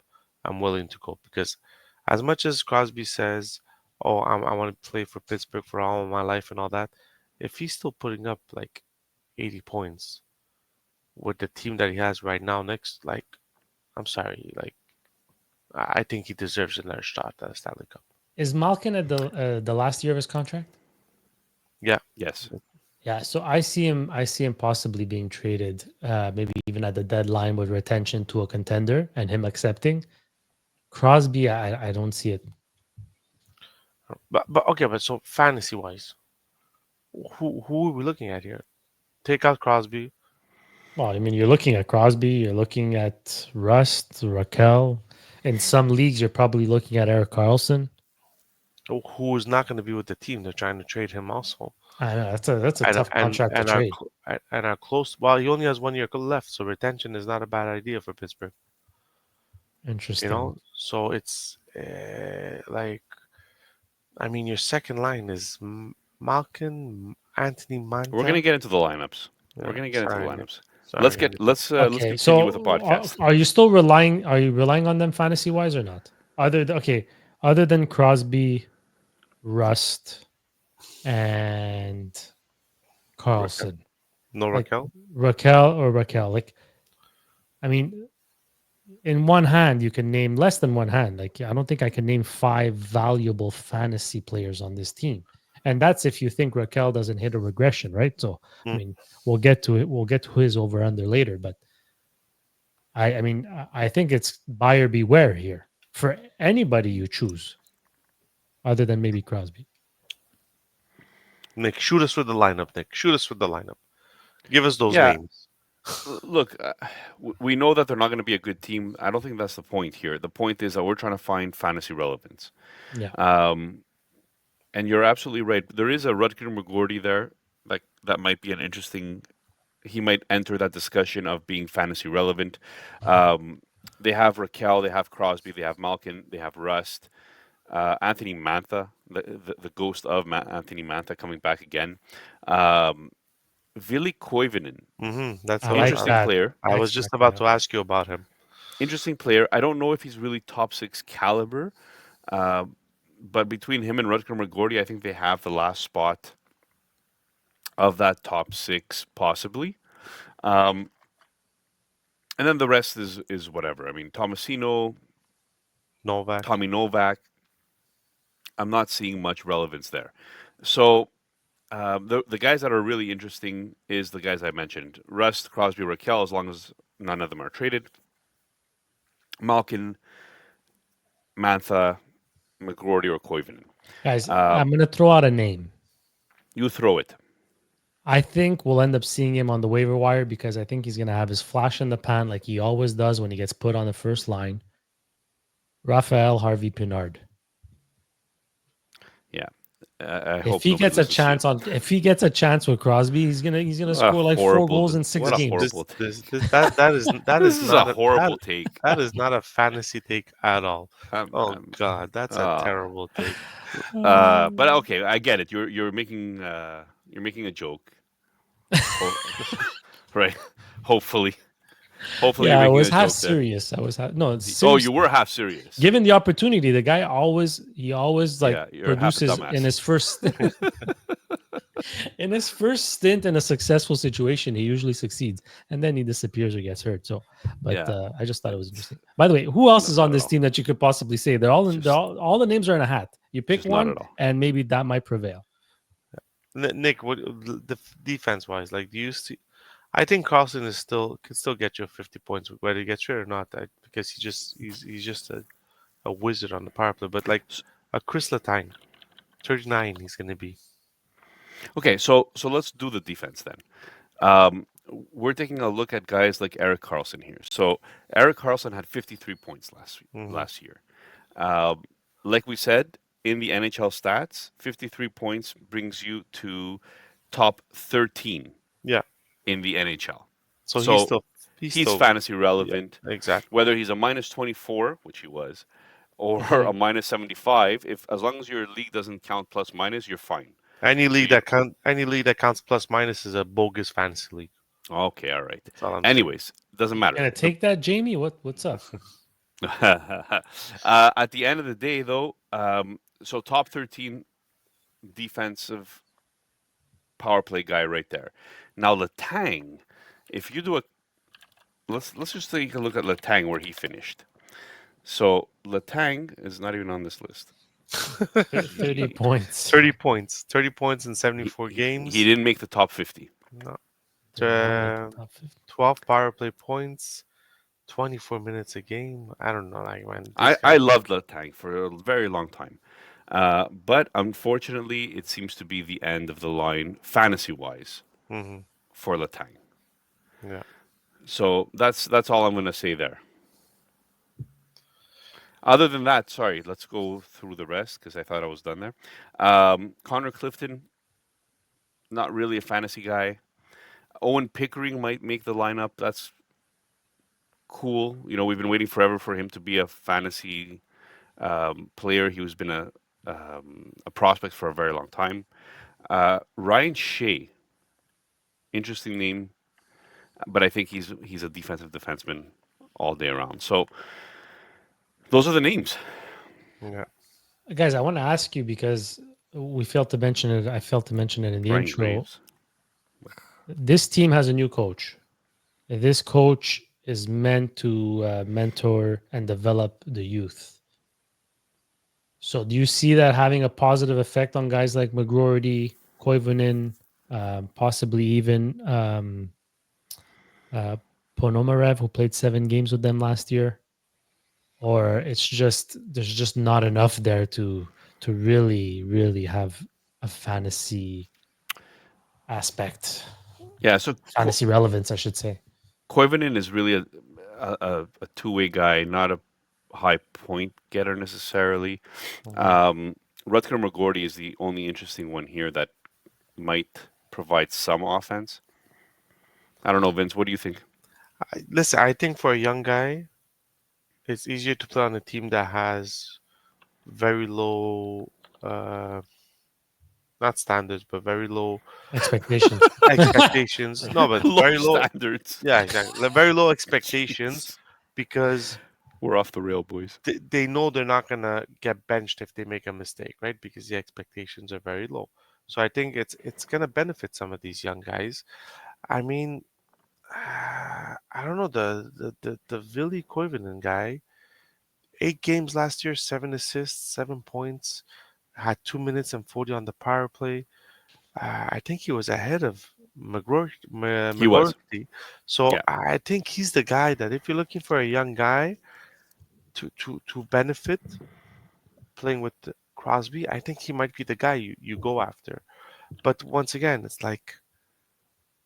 I'm willing to go." Because as much as Crosby says, "Oh, I want to play for Pittsburgh for all of my life and all that," if he's still putting up like 80 points with the team that he has right now, next, like, I'm sorry, like, I think he deserves another shot at a Stanley Cup. Is Malkin at the last year of his contract? Yeah. Yes. Yeah, so I see him. I see him possibly being traded, maybe even at the deadline with retention to a contender and him accepting. Crosby, I don't see it. But okay, but so fantasy wise, who are we looking at here? Take out Crosby. Well, I mean, you're looking at Crosby, you're looking at Rust, Raquel. In some leagues, you're probably looking at Eric Carlson. Who is not going to be with the team? They're trying to trade him also. I know that's a tough contract to trade. And are close. Well, he only has 1 year left, so retention is not a bad idea for Pittsburgh. Interesting. So it's like, I mean, your second line is Malkin, Anthony Manta. We're gonna get into the lineups. Yeah, We're gonna get into the sorry, Nick. lineups. Sorry, Let's Nick. let's continue So, with the podcast. are you still relying? Are you relying on them fantasy wise or not? Other than Crosby, Rust, and Carlson, No like Raquel. Raquel. Like, I mean, in one hand, you can name less than one hand. Like, I don't think I can name 5 valuable fantasy players on this team. And that's if you think Raquel doesn't hit a regression, right? So, I mean, we'll get to it. We'll get to his over under later. But I mean, I think it's buyer beware here for anybody you choose, other than maybe Crosby. Nick, shoot us with the lineup. Nick, shoot us with the lineup. Give us those Yeah. names. Look, we know that they're not going to be a good team. I don't think that's the point here. The point is that we're trying to find fantasy relevance. Yeah. And you're absolutely right. There is a Rutger McGordy there, like that might be an interesting. He might enter that discussion of being fantasy relevant. They have Raquel, they have Crosby, they have Malkin, they have Rust, Anthony Mantha, the ghost of Anthony Mantha coming back again. Ville Koivunen, That's I what like interesting that. player. I was just about to ask you about him. Interesting player. I don't know if he's really top 6 caliber, but between him and Rutger McGordy, I think they have the last spot of that top 6, possibly. And then the rest is whatever. I mean, Tomasino, Novak. Tommy Novak. I'm not seeing much relevance there. So the guys that are really interesting is the guys I mentioned: Rust, Crosby, Raquel. As long as none of them are traded. Malkin, Mantha, McGroarty, or Koivunen. Guys, I'm going to throw out a name. You throw it. I think we'll end up seeing him on the waiver wire because I think he's going to have his flash in the pan like he always does when he gets put on the first line. Raphael Harvey Pinard. Yeah. If he gets a chance with Crosby, he's gonna score like 4 goals in 6 games. That is This not is a horrible take. That is not a fantasy take at all. God, that's a terrible take. But okay, I get it. You're making a joke, right? Hopefully, Yeah, you're I making was a half joke there. serious. I was no. Oh, you were half serious. Given the opportunity, the guy always like you're half a produces dumbass. in his first in his first stint in a successful situation. He usually succeeds, and then he disappears or gets hurt. So, but Yeah. I just thought it was interesting. By the way, who else is on this team that you could possibly say? All the names are in a hat. You pick just not one, at all. and maybe that might prevail. Nick, what the defense wise, like, do you see? I think Carlson could still get you 50 points whether he gets traded or not, because he's just a wizard on the power play. But like a Chris Letang, 39, he's gonna be. Okay, so let's do the defense then. We're taking a look at guys like Eric Carlson here. So Eric Carlson had 53 points last year. Like we said in the NHL stats, 53 points brings you to top 13. Yeah. In the NHL. So he's still, fantasy yeah, relevant. exactly. Whether he's a minus 24, which he was, or Okay. a minus 75, if as long as your league doesn't count plus minus, you're fine. So you Any league that counts plus minus is a bogus fantasy league. okay, all right. That's all I'm saying. Anyways, doesn't matter. Gonna take that, Jamie? What's up? At the end of the day, though, so top 13 defensive power play guy right there. Now Letang, if you do a let's just take a look at Letang where he finished. So Letang is not even on this list. 30 points. 30 points in He, 74 he games. didn't make the top 50. No. Did not make Uh, the top 50. 12 power play points, 24 minutes a game. I don't know, like man, this I guy. loved Letang for a very long time. But unfortunately, it seems to be the end of the line fantasy wise Hmm. for Letang. Yeah. So that's all I'm going to say there. Other than that, sorry, let's go through the rest because I thought I was done there. Connor Clifton, not really a fantasy guy. Owen Pickering might make the lineup. That's cool. You know, we've been waiting forever for him to be a fantasy player. He was been a prospect for a very long time. Ryan Shea, interesting name, but I think he's a defensive defenseman all day around. So those are the names. Yeah. Guys, I want to ask you because we failed to mention it. I failed to mention it in the Brian intro. Graves. This team has a new coach. This coach is meant to mentor and develop the youth. So, do you see that having a positive effect on guys like McGroarty, Koivunen, possibly even Ponomarev, who played 7 games with them last year? Or it's just there's just not enough there to really have a fantasy aspect, Yeah, so fantasy relevance, I should say. Koivunen is really a two-way guy, not a high point getter necessarily. Rutger McGordy is the only interesting one here that might provide some offense. I don't know, Vince. What do you think? Listen, I think for a young guy, it's easier to play on a team that has very low, uh, not standards, but very low Expectations. expectations. No, but Low very low. standards. Yeah, exactly. Very low expectations Jesus. because We're off the rail, boys. they know they're not gonna get benched if they make a mistake, right? Because the expectations are very low. So I think it's gonna benefit some of these young guys. I mean, I don't know the Vili Koivunen guy. 8 games last year, 7 assists, 7 points. Had 2 minutes and 40 on the power play. I think he was ahead of He was. McGroarty. So Yeah. I think he's the guy that if you're looking for a young guy to benefit playing with Crosby, I think he might be the guy you go after. But once again, it's like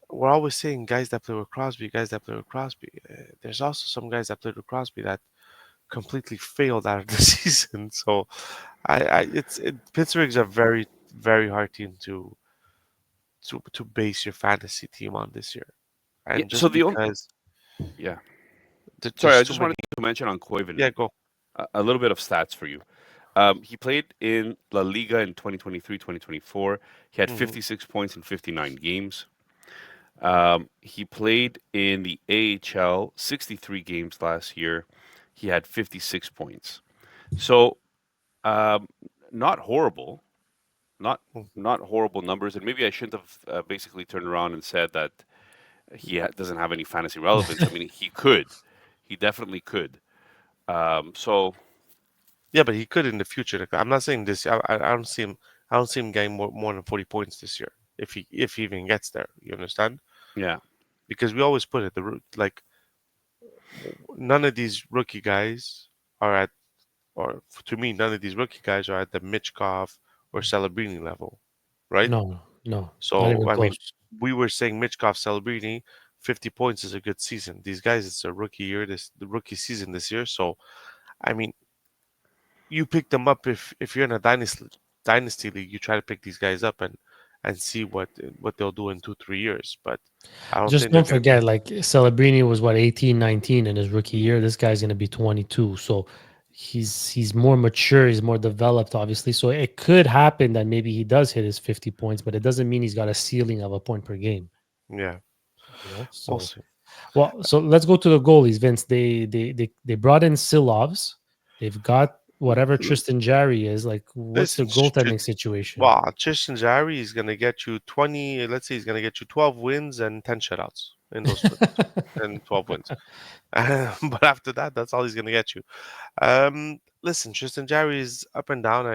we're always saying guys that play with Crosby, guys that play with Crosby. There's also some guys that played with Crosby that completely failed out of the season. So Pittsburgh's a very hard team to base your fantasy team on this year, Yeah. and So just the only because yeah. Sorry, there's I too just many. wanted to mention on Yeah, Koivunen go. a little bit of stats for you. He played in La Liga in 2023-2024. He had Hmm. 56 points in 59 games. He played in the AHL 63 games last year. He had 56 points. So, um, not horrible, not not horrible numbers. And maybe I shouldn't have basically turned around and said that doesn't have any fantasy relevance. I mean, he could, he definitely could. So Yeah, but he could in the future. Like, I'm not saying this. I don't see him. I don't see him getting more than 40 points this year if he even gets there. You understand? yeah, Because we always put it like none of these rookie guys are at, or to me, none of these rookie guys are at the Mitchkov or Celebrini level, right? No, no, not So even I mean, close. we were saying Mitchkov, Celebrini, 50 points is a good season. These guys, it's a rookie year, the rookie season this year. So I mean, you pick them up if you're in a dynasty league, you try to pick these guys up, and and see what they'll do in 2 3 years. But I don't Just think they're don't going to be. forget, like Celebrini was what 18, 19 in his rookie year. This guy's going to be 22, so he's more mature, he's more developed, obviously. So it could happen that maybe he does hit his 50 points, but it doesn't mean he's got a ceiling of a point per game. Yeah, we'll So see. well, so let's go to the goalies, Vince. They brought in Silovs. They've got whatever Tristan Jarry is. Like, what's the Listen, goaltending situation? well, Tristan Jarry is going to get you 20. Let's say he's going to get you 12 wins and 10 shutouts in those 12 wins. But after that, that's all he's going to get you. Listen, Tristan Jarry is up and down.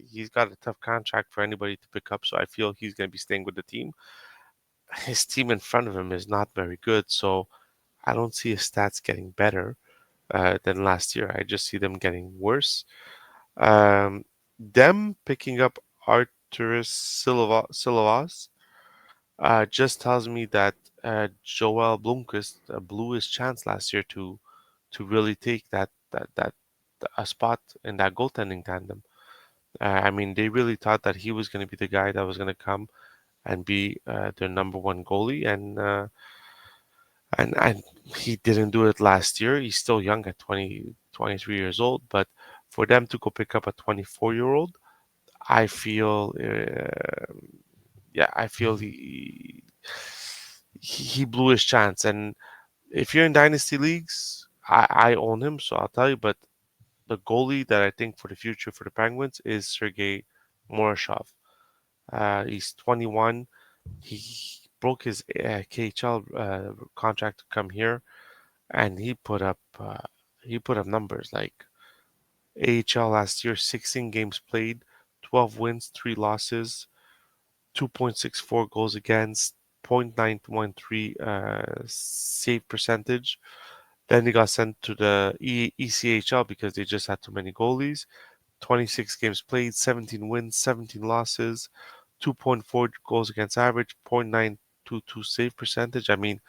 He's got a tough contract for anybody to pick up, so I feel he's going to be staying with the team. His team in front of him is not very good, so I don't see his stats getting better than last year. I just see them getting worse. Them picking up Arturis Silovas just tells me that Joel Blomqvist blew his chance last year to really take that a spot in that goaltending tandem. I mean, they really thought that he was going to be the guy that was going to come and be their number one goalie, and he didn't do it last year. He's still young at 23 years old, but for them to go pick up a 24-year-old, I feel, yeah, I feel he blew his chance. And if you're in dynasty leagues, I own him, so I'll tell you. But the goalie that I think for the future for the Penguins is Sergei Morozov. He's 21. He broke his KHL contract to come here, and he put up numbers like AHL last year, 16 games played, 12 wins, 3 losses, 2.64 goals against, 0.913 save percentage. Then he got sent to the ECHL because they just had too many goalies. 26 games played, 17 wins, 17 losses, 2.4 goals against average, 0.922 save percentage. I mean,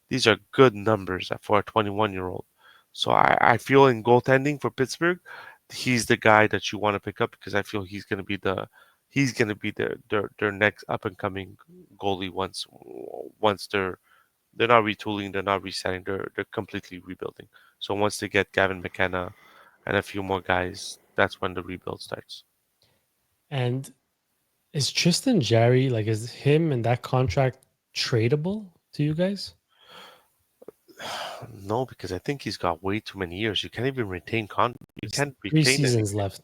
these are good numbers for a 21-year-old. So I feel in goaltending for Pittsburgh, he's the guy that you want to pick up because I feel he's gonna be their next up and coming goalie once they're not retooling, they're not resetting, they're completely rebuilding. So once they get Gavin McKenna and a few more guys, that's when the rebuild starts. And is Tristan Jarry, like, is him and that contract tradable to you guys? No, because I think he's got way too many years. You can't even you There's can't 3 retain seasons anything. left.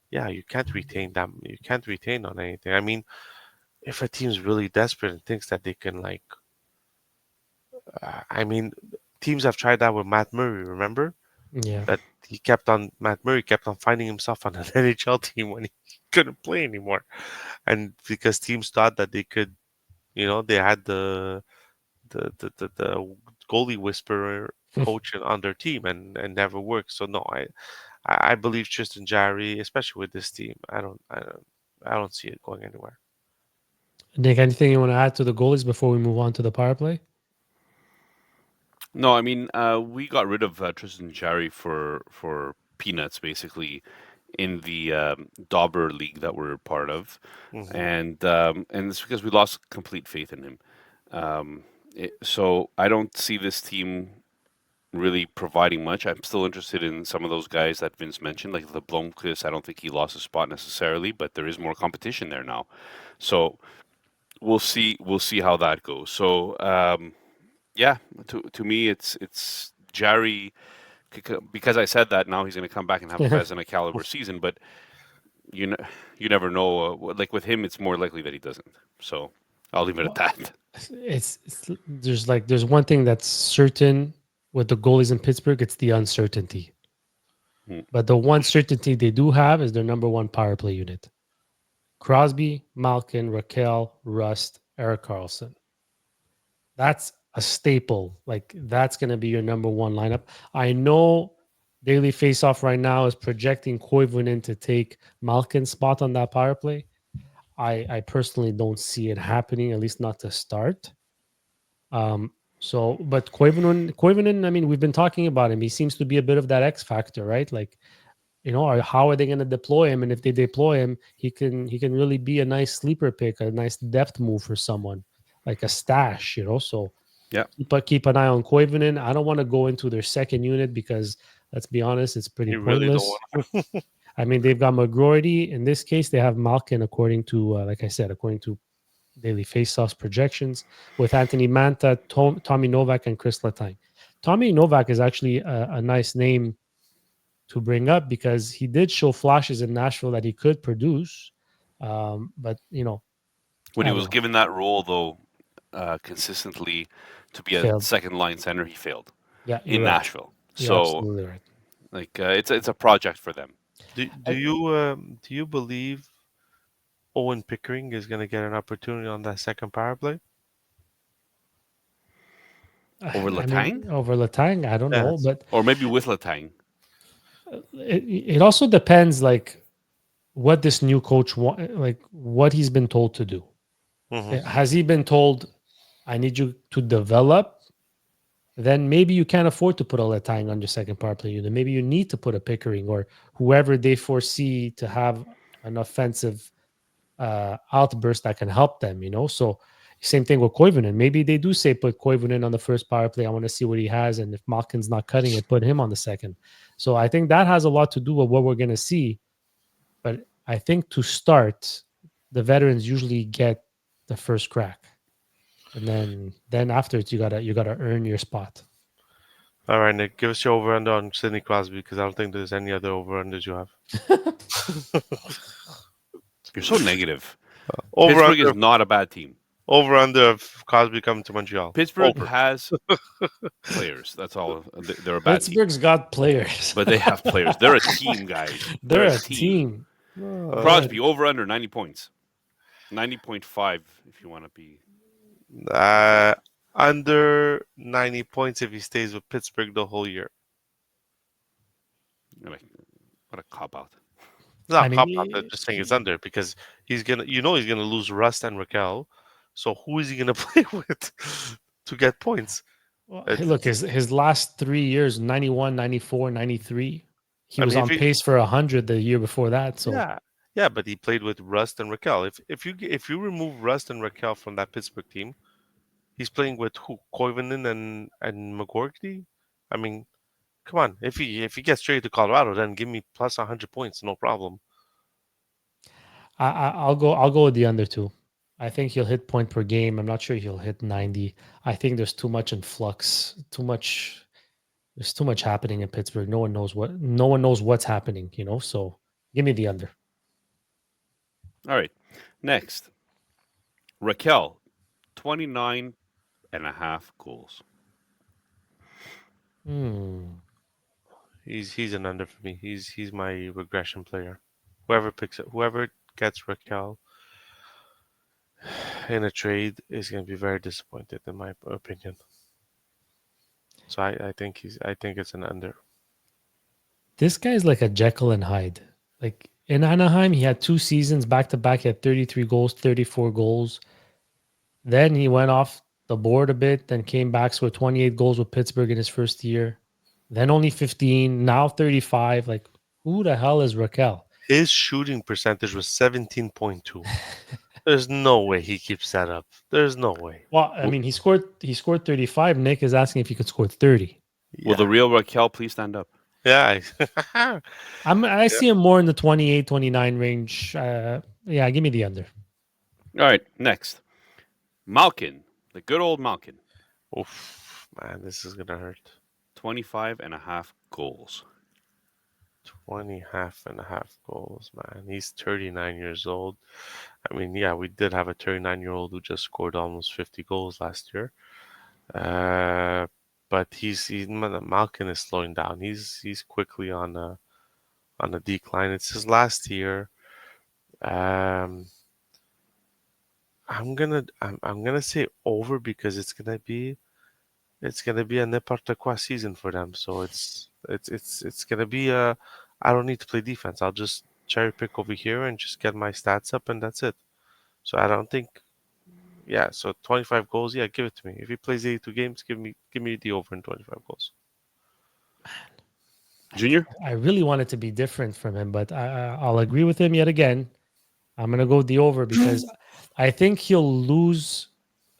Yeah, you can't retain them. You can't retain on anything. I mean, if a team's really desperate and thinks that they can I mean, teams have tried that with Matt Murray. Remember Yeah. that Matt Murray kept on finding himself on an NHL team when he couldn't play anymore, and because teams thought that they could, they had the goalie whisperer coach on their team and never worked. So no, I believe Tristan Jarry, especially with this team, I don't see it going anywhere. Nick, anything you want to add to the goalies before we move on to the power play? No, I mean, we got rid of Tristan Jarry for peanuts, basically, in the Dauber League that we're part of, Hmm. and it's because we lost complete faith in him. So I don't see this team really providing much. I'm still interested in some of those guys that Vince mentioned, like the Blomqvist. I don't think he lost a spot necessarily, but there is more competition there now. So we'll see. We'll see how that goes. So yeah, to me, it's Jarry because I said that. Now he's going to come back and have a Vezina caliber season, but you know, you never know. Like with him, it's more likely that he doesn't. So I'll leave it at Well, that. it's there's one thing that's certain with the goalies in Pittsburgh, it's the uncertainty. Hmm. But the one certainty they do have is their number one power play unit. Crosby, Malkin, Raquel, Rust, Eric Carlson. That's a staple. Like, that's going to be your number one lineup. I know Daily Faceoff right now is projecting Koivunen to take Malkin's spot on that power play. I personally don't see it happening, at least not to start. But Koivunen, I mean, we've been talking about him. He seems to be a bit of that X factor, right? Like, Or how are they going to deploy him? And if they deploy him, he can really be a nice sleeper pick, a nice depth move for someone, like a stash. So Yeah. keep an eye on Koivunen. I don't want to go into their second unit because let's be honest, it's pretty You really don't pointless. want. I mean, they've got McGroarty. In this case, they have Malkin, according to, like I said, according to daily faceoffs projections, with Anthony Manta, Tommy Novak, and Chris Letang. Tommy Novak is actually a nice name to bring up because he did show flashes in Nashville that he could produce. But, When he I don't was know, given that role, though, consistently to be a failed. second line center, he failed Yeah, you're in right. Nashville. You're So, absolutely right. like, it's a project for them. Do you believe Owen Pickering is going to get an opportunity on that second power play? Over I Letang? mean, over Latang, I don't know, Yes. but Or maybe with Letang. it also depends, like what this new coach like what he's been told to do. Hmm. Has he been told, "I need you to develop"? Then maybe you can't afford to put a Letang on your second power play unit. Maybe you need to put a Pickering or whoever they foresee to have an offensive outburst that can help them. So same thing with Koivunen. Maybe they do say put Koivunen on the first power play. I want to see what he has, and if Malkin's not cutting it, put him on the second. So I think that has a lot to do with what we're going to see. But I think to start, the veterans usually get the first crack, and then after it, you gotta earn your spot. All right, Nick, give us your over under on Sidney Crosby because I don't think there's any other over unders you have. You're so negative. over Pittsburgh is under not a bad team. over under of Crosby coming to Montreal. Pittsburgh Over. has players. That's all. They're a bad team. Pittsburgh's got players. But they have players. They're a team, guys. They're a team. Crosby, over under 90 points. 90.5 if you want to be. Uh, under 90 points if he stays with Pittsburgh the whole year. Like, what a cop out. It's not I a mean, cop out. I'm just saying it's under because he's gonna lose Rust and Raquel. So who is he gonna play with to get points? well, hey, It's, look, his last 3 years, 91, 94, 93. He I was mean, if on he, pace for 100 the year before that. So yeah, but he played with Rust and Raquel. If you remove Rust and Raquel from that Pittsburgh team, he's playing with who? Koivunen and McGorty. I mean, come on. If he gets straight to Colorado, then give me plus 100 points, no problem. I'll go with the under two. I think he'll hit point per game. I'm not sure he'll hit 90. I think there's too much in flux, too much. There's too much happening in Pittsburgh. No one knows what's happening, So give me the under. All right. Next, Raquel, 29.5 goals. Hmm. He's an under for me. He's my regression player. Whoever gets Raquel in a trade is going to be very disappointed, in my opinion. So I think it's an under. This guy's like a Jekyll and Hyde. Like in Anaheim, he had 2 seasons back to back. He had 33 goals, 34 goals. Then he went off the board a bit, then came back, scored 28 goals with Pittsburgh in his first year. Then only 15, now 35. Like, who the hell is Raquel? His shooting percentage was 17.2. There's no way he keeps that up. There's no way. Well, I mean, he scored 35. Nick is asking if he could score 30. Will the real Raquel please stand up? Yeah. I see him more in the 28, 29 range. Yeah, give me the under. All right. Next, Malkin, the good old Malkin, Oof, man, this is gonna hurt. 25.5 goals. 20 half goals, man. He's 39 years old. I mean, yeah, we did have a 39-year-old who just scored almost 50 goals last year. But Malkin is slowing down. He's quickly on a decline. It's his last year. Um, I'm gonna say over because it's gonna be a n'importe quoi season for them. So it's gonna be a I don't need to play defense. I'll just cherry pick over here and just get my stats up and that's it. So I don't think yeah, so 25 goals, yeah, give it to me. If he plays 82 games, give me the over in 25 goals. Junior? I really want it to be different from him, but I'll agree with him yet again. I'm gonna go with the over because I think he'll lose,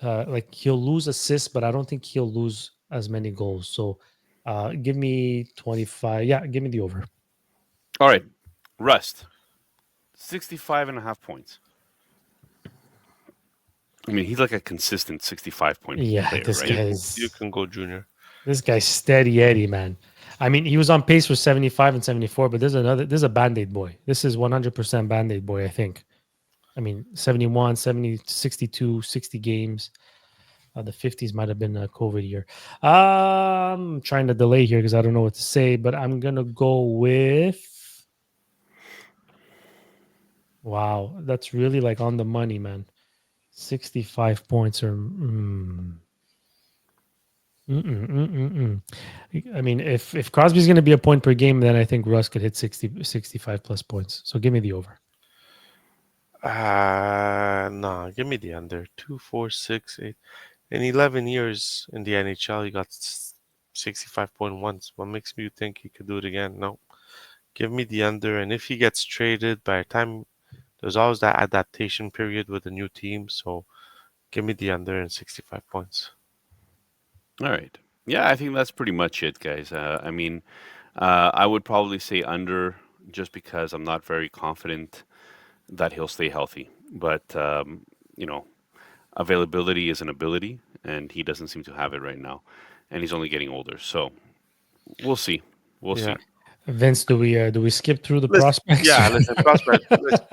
he'll lose assists, but I don't think he'll lose as many goals. So, give me 25. Yeah, give me the over. All right. Rust, 65.5 points. I mean, he's like a consistent 65-point Yeah, player, this right? You guy's can go Junior. this guy's steady Eddie, man. I mean, he was on pace for 75 and 74, but there's a band-aid boy. This is 100% band-aid boy, I think. I mean, 71, 70, 62, 60 games. The 50s might have been a COVID year. I'm trying to delay here because I don't know what to say, but I'm gonna go with. Wow, that's really like on the money, man. 65 points or. I mean, if Crosby's going to be a point per game, then I think Russ could hit 65 plus points. So give me the over. Nah, give me the under. 2, 4, 6, 8. In 11 years in the NHL, he got 65.1. What makes me think he could do it again? No. Give me the under. And if he gets traded, by the time there's always that adaptation period with a new team. So give me the under and 65 points. All right. Yeah, I think that's pretty much it, guys. I mean, I would probably say under just because I'm not very confident that he'll stay healthy. But, you know, availability is an ability, and he doesn't seem to have it right now. And he's only getting older. So we'll see. We'll Yeah. see. Vince, do we skip through the Listen, prospects? yeah, listen, prospect. Listen,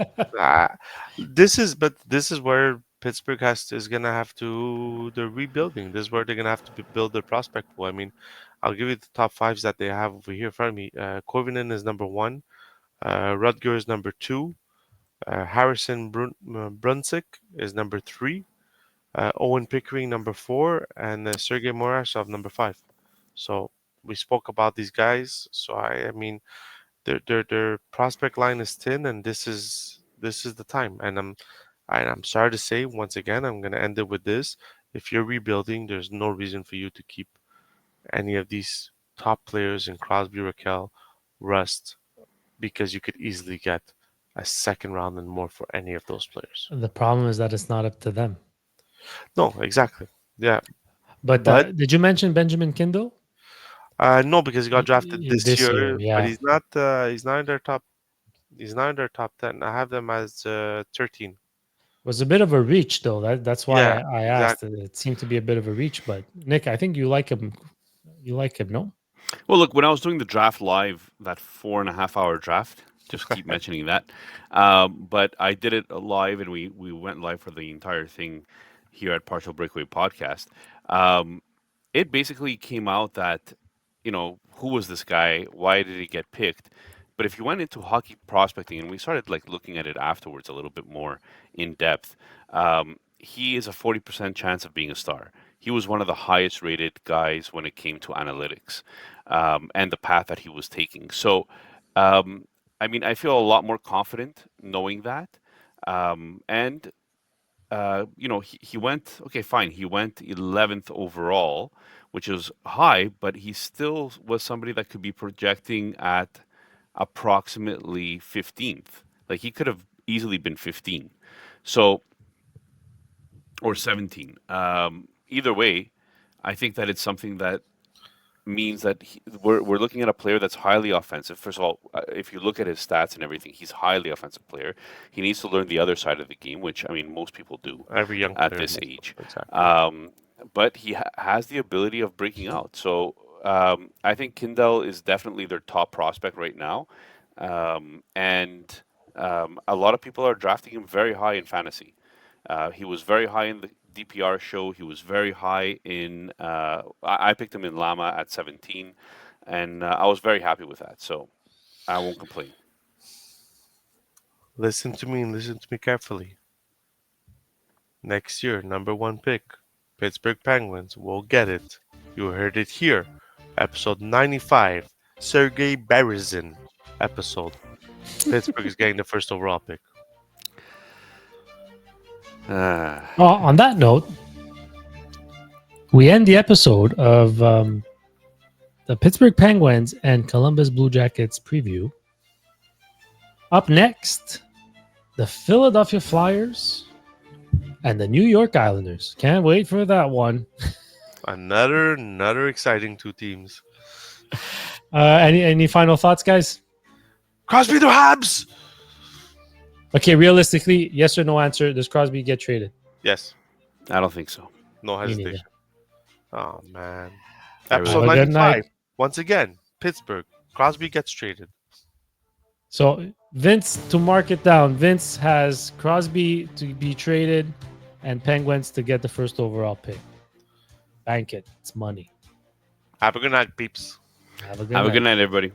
this is where Pittsburgh is gonna have to. They're rebuilding. This is where they're gonna have to build their prospect pool. I mean, I'll give you the top fives that they have over here in front of me. Koivunen is number one. Rutger is number two. Harrison Brunswick is number three. Owen Pickering number four, and Sergei Morashov number five. So we spoke about these guys. So I mean, their prospect line is thin, and this is the time. And I'm sorry to say once again, I'm gonna end it with this. If you're rebuilding, there's no reason for you to keep any of these top players in Crosby, Raquel, Rust, because you could easily get a second round and more for any of those players. The problem is that it's not up to them. No, exactly. Yeah, But but did you mention Benjamin Kindle? no, because he got drafted this This year, year, but yeah. he's not. He's not in their top. He's not in their top 10. I have them as 13. Was a bit of a reach though. That's why Yeah, I asked. exactly. It seemed to be a bit of a reach, but Nick, I think you like him. You like him, no? Well, look, when I was doing the draft live, that 4.5 hour draft, just keep mentioning that. But I did it live, and we went live for the entire thing here at Partial Breakaway Podcast. Um, it basically came out that, who was this guy? Why did he get picked? But if you went into hockey prospecting, and we started like looking at it afterwards a little bit more in depth, he is a 40% chance of being a star. He was one of the highest rated guys when it came to analytics, and the path that he was taking. So, um, I mean, I feel a lot more confident knowing that. And he went, okay, fine. He went 11th overall, which is high, but he still was somebody that could be projecting at approximately 15th. Like he could have easily been 15. So, or 17. Either way, I think that it's something that means that we're looking at a player that's highly offensive. First of all, if you look at his stats and everything, he's a highly offensive player. He needs to learn the other side of the game, which I mean most people do Every young at player this must. age. Exactly. But he has the ability of breaking out. So I think Kindle is definitely their top prospect right now, and a lot of people are drafting him very high in fantasy. He was very high in the DPR show. He was very high in. I picked him in Llama at 17, and I was very happy with that. So I won't complain. Listen to me and listen to me carefully. Next year, number one pick, Pittsburgh Penguins will get it. You heard it here. Episode 95, Sergei Berezin episode. Pittsburgh is getting the first overall pick. On that note, we end the episode of the Pittsburgh Penguins and Columbus Blue Jackets preview. Up next, the Philadelphia Flyers and the New York Islanders. Can't wait for that one. Another exciting two teams. Any final thoughts, guys? Crosby to Habs. Okay, realistically, yes or no answer. Does Crosby get traded? Yes. I don't think so. No Me neither. hesitation. Oh man. I really Episode Have a good 95. night. Once again, Pittsburgh. Crosby gets traded. So Vince, to mark it down, Vince has Crosby to be traded and Penguins to get the first overall pick. Bank it. It's money. Have a good night, peeps. Have a good Have night. a good night, everybody.